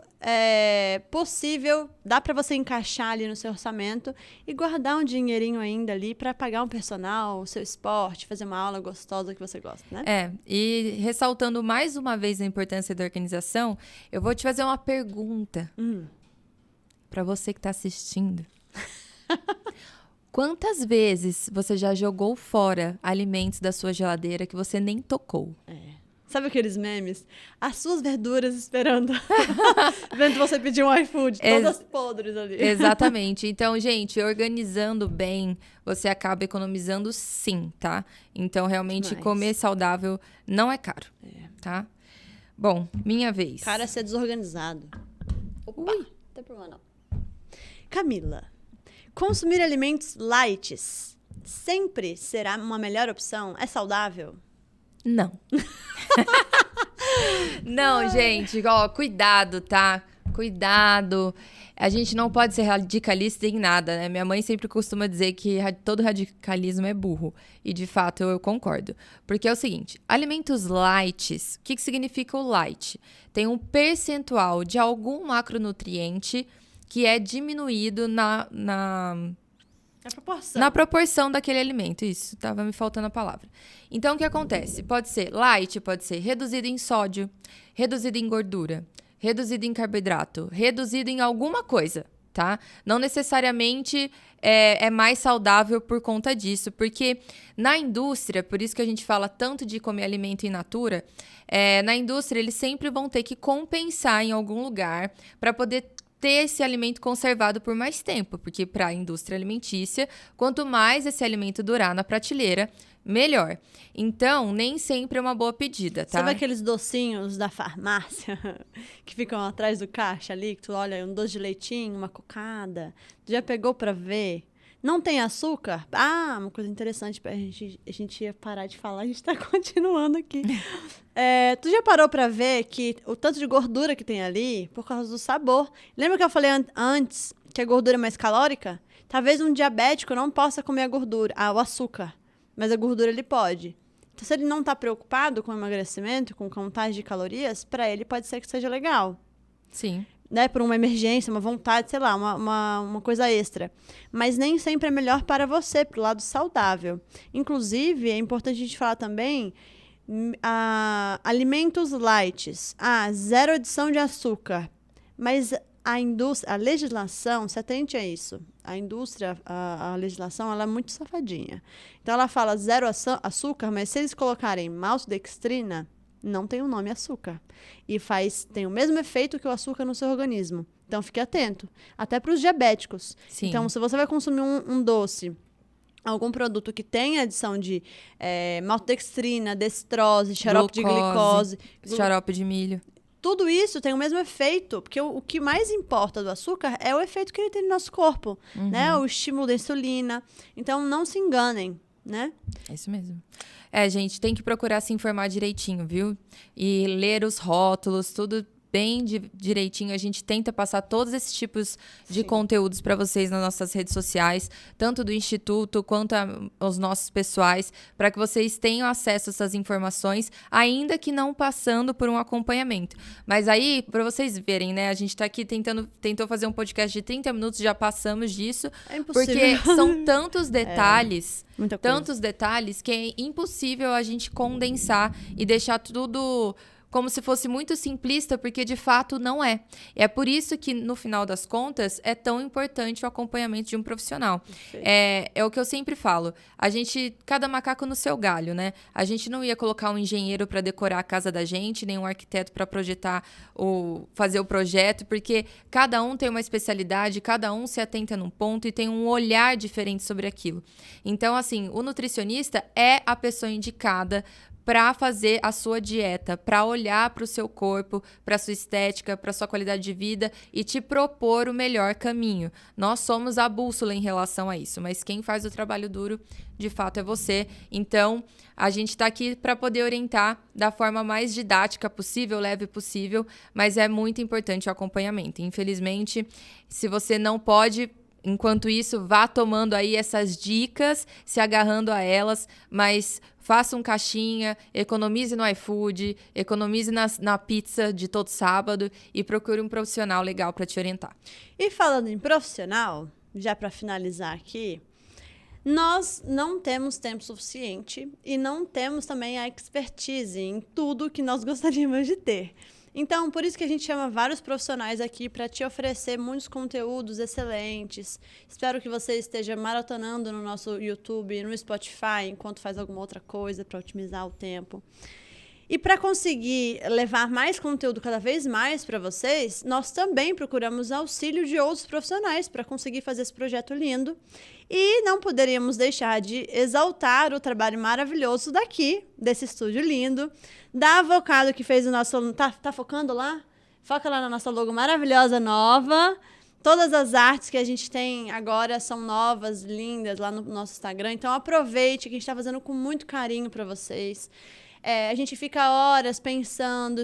possível, dá para você encaixar ali no seu orçamento e guardar um dinheirinho ainda ali para pagar um personal, o seu esporte, fazer uma aula gostosa que você gosta, né? E ressaltando mais uma vez a importância da organização, eu vou te fazer uma pergunta para você que está assistindo. Quantas vezes você já jogou fora alimentos da sua geladeira que você nem tocou? Sabe aqueles memes? As suas verduras esperando. Vendo você pedir um iFood, todas podres ali. Exatamente. Então, gente, organizando bem, você acaba economizando sim, tá? Então, realmente, comer saudável não é caro, tá? Bom, minha vez. Cara, é ser desorganizado. Opa, não tem problema não. Camila. Consumir alimentos light sempre será uma melhor opção? É saudável? Não. Não, gente. Ó, cuidado, tá? Cuidado. A gente não pode ser radicalista em nada, né? Minha mãe sempre costuma dizer que todo radicalismo é burro. E, de fato, eu concordo. Porque é o seguinte, alimentos light, o que significa o light? Tem um percentual de algum macronutriente que é diminuído na proporção daquele alimento. Isso, estava me faltando a palavra. Então, o que acontece? Pode ser light, pode ser reduzido em sódio, reduzido em gordura, reduzido em carboidrato, reduzido em alguma coisa, tá? Não necessariamente é mais saudável por conta disso, porque na indústria, por isso que a gente fala tanto de comer alimento in natura, na indústria eles sempre vão ter que compensar em algum lugar para poder ter esse alimento conservado por mais tempo, porque para a indústria alimentícia, quanto mais esse alimento durar na prateleira, melhor. Então, nem sempre é uma boa pedida, tá? Sabe aqueles docinhos da farmácia que ficam atrás do caixa ali, que tu olha, um doce de leitinho, uma cocada, tu já pegou pra ver? Não tem açúcar? Ah, uma coisa interessante, a gente ia parar de falar, a gente tá continuando aqui. Tu já parou pra ver que o tanto de gordura que tem ali, por causa do sabor? Lembra que eu falei antes que a gordura é mais calórica? Talvez um diabético não possa comer a gordura, o açúcar, mas a gordura ele pode. Então, se ele não tá preocupado com o emagrecimento, com contagem de calorias, pra ele pode ser que seja legal. Sim. Né, por uma emergência, uma vontade, sei lá, uma coisa extra. Mas nem sempre é melhor para você, pro lado saudável. Inclusive, é importante a gente falar também alimentos light. Zero adição de açúcar. Mas a legislação, se atente a isso. A indústria, a legislação, ela é muito safadinha. Então, ela fala zero açúcar, mas se eles colocarem maltodextrina, não tem o nome açúcar. E tem o mesmo efeito que o açúcar no seu organismo. Então, fique atento. Até para os diabéticos. Sim. Então, se você vai consumir um doce, algum produto que tenha adição de maltodextrina, dextrose, xarope de glicose, xarope de milho. Tudo isso tem o mesmo efeito, porque o que mais importa do açúcar é o efeito que ele tem no nosso corpo, né? O estímulo da insulina. Então, não se enganem, né? É isso mesmo. Gente, tem que procurar se informar direitinho, viu? E ler os rótulos, tudo bem direitinho. A gente tenta passar todos esses tipos de conteúdos para vocês nas nossas redes sociais, tanto do Instituto quanto aos nossos pessoais, para que vocês tenham acesso a essas informações, ainda que não passando por um acompanhamento. Mas aí, para vocês verem, né? A gente está aqui tentou fazer um podcast de 30 minutos, já passamos disso. É impossível. Porque são tantos detalhes... Muita coisa. Tantos detalhes que é impossível a gente condensar e deixar tudo como se fosse muito simplista, porque de fato não é. É por isso que, no final das contas, é tão importante o acompanhamento de um profissional. É o que eu sempre falo. Cada macaco no seu galho, né? A gente não ia colocar um engenheiro para decorar a casa da gente, nem um arquiteto para projetar fazer o projeto, porque cada um tem uma especialidade, cada um se atenta num ponto e tem um olhar diferente sobre aquilo. Então, assim, o nutricionista é a pessoa indicada para fazer a sua dieta, para olhar para o seu corpo, para a sua estética, para a sua qualidade de vida e te propor o melhor caminho. Nós somos a bússola em relação a isso, mas quem faz o trabalho duro, de fato, é você. Então, a gente está aqui para poder orientar da forma mais didática possível, leve possível, mas é muito importante o acompanhamento. Infelizmente, se você não pode... Enquanto isso, vá tomando aí essas dicas, se agarrando a elas, mas faça um caixinha, economize no iFood, economize na pizza de todo sábado e procure um profissional legal para te orientar. E falando em profissional, já para finalizar aqui, nós não temos tempo suficiente e não temos também a expertise em tudo que nós gostaríamos de ter. Então, por isso que a gente chama vários profissionais aqui para te oferecer muitos conteúdos excelentes. Espero que você esteja maratonando no nosso YouTube, no Spotify, enquanto faz alguma outra coisa para otimizar o tempo. E para conseguir levar mais conteúdo cada vez mais para vocês, nós também procuramos auxílio de outros profissionais para conseguir fazer esse projeto lindo. E não poderíamos deixar de exaltar o trabalho maravilhoso desse estúdio lindo, da Avocado que fez o nosso... Tá focando lá? Foca lá na nossa logo maravilhosa nova. Todas as artes que a gente tem agora são novas, lindas, lá no nosso Instagram. Então aproveite, que a gente está fazendo com muito carinho para vocês. A gente fica horas pensando,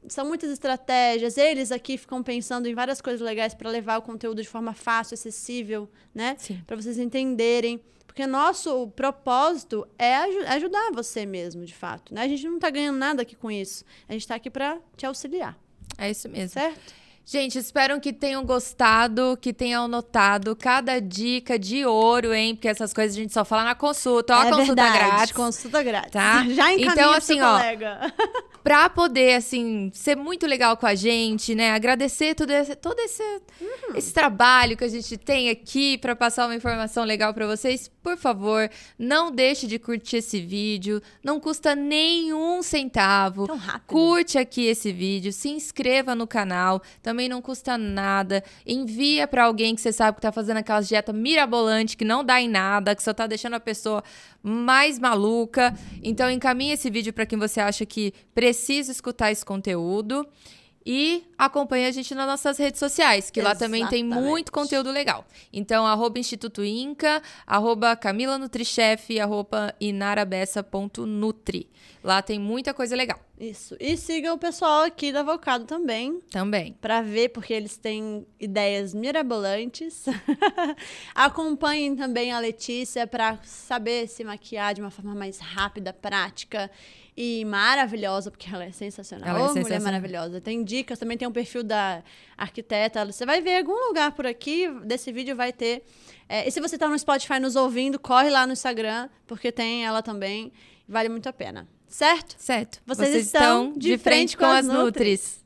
são muitas estratégias. Eles aqui ficam pensando em várias coisas legais para levar o conteúdo de forma fácil, acessível, né? Para vocês entenderem. Porque nosso propósito é ajudar você mesmo, de fato, né? A gente não está ganhando nada aqui com isso. A gente está aqui para te auxiliar. É isso mesmo. Certo? Gente, espero que tenham gostado, que tenham anotado cada dica de ouro, hein? Porque essas coisas a gente só fala na consulta. Ó, a consulta verdade, grátis. consulta grátis. Tá? Já encaminha então, pro assim, seu colega. Pra poder, assim, ser muito legal com a gente, né? Agradecer todo esse trabalho que a gente tem aqui pra passar uma informação legal pra vocês. Por favor, não deixe de curtir esse vídeo. Não custa nenhum centavo. Tão rápido. Curte aqui esse vídeo, se inscreva no canal. Também não custa nada. Envia pra alguém que você sabe que tá fazendo aquelas dieta mirabolante, que não dá em nada, que só tá deixando a pessoa mais maluca. Então, encaminhe esse vídeo pra quem você acha que precisa escutar esse conteúdo. E acompanhe a gente nas nossas redes sociais, que lá também tem muito conteúdo legal. Então, @Instituto Inca, @Camila Nutrichef, @inarabessa.nutri. Lá tem muita coisa legal. Isso. E siga o pessoal aqui do Avocado também. Também. Pra ver, porque eles têm ideias mirabolantes. Acompanhem também a Letícia pra saber se maquiar de uma forma mais rápida, prática e maravilhosa, porque ela é sensacional. Ela é sensacional. Mulher maravilhosa. Tem dicas, também tem um perfil da arquiteta. Você vai ver em algum lugar por aqui, desse vídeo vai ter. E se você tá no Spotify nos ouvindo, corre lá no Instagram, porque tem ela também. Vale muito a pena. Certo? Certo. Vocês estão de frente com as Nutris.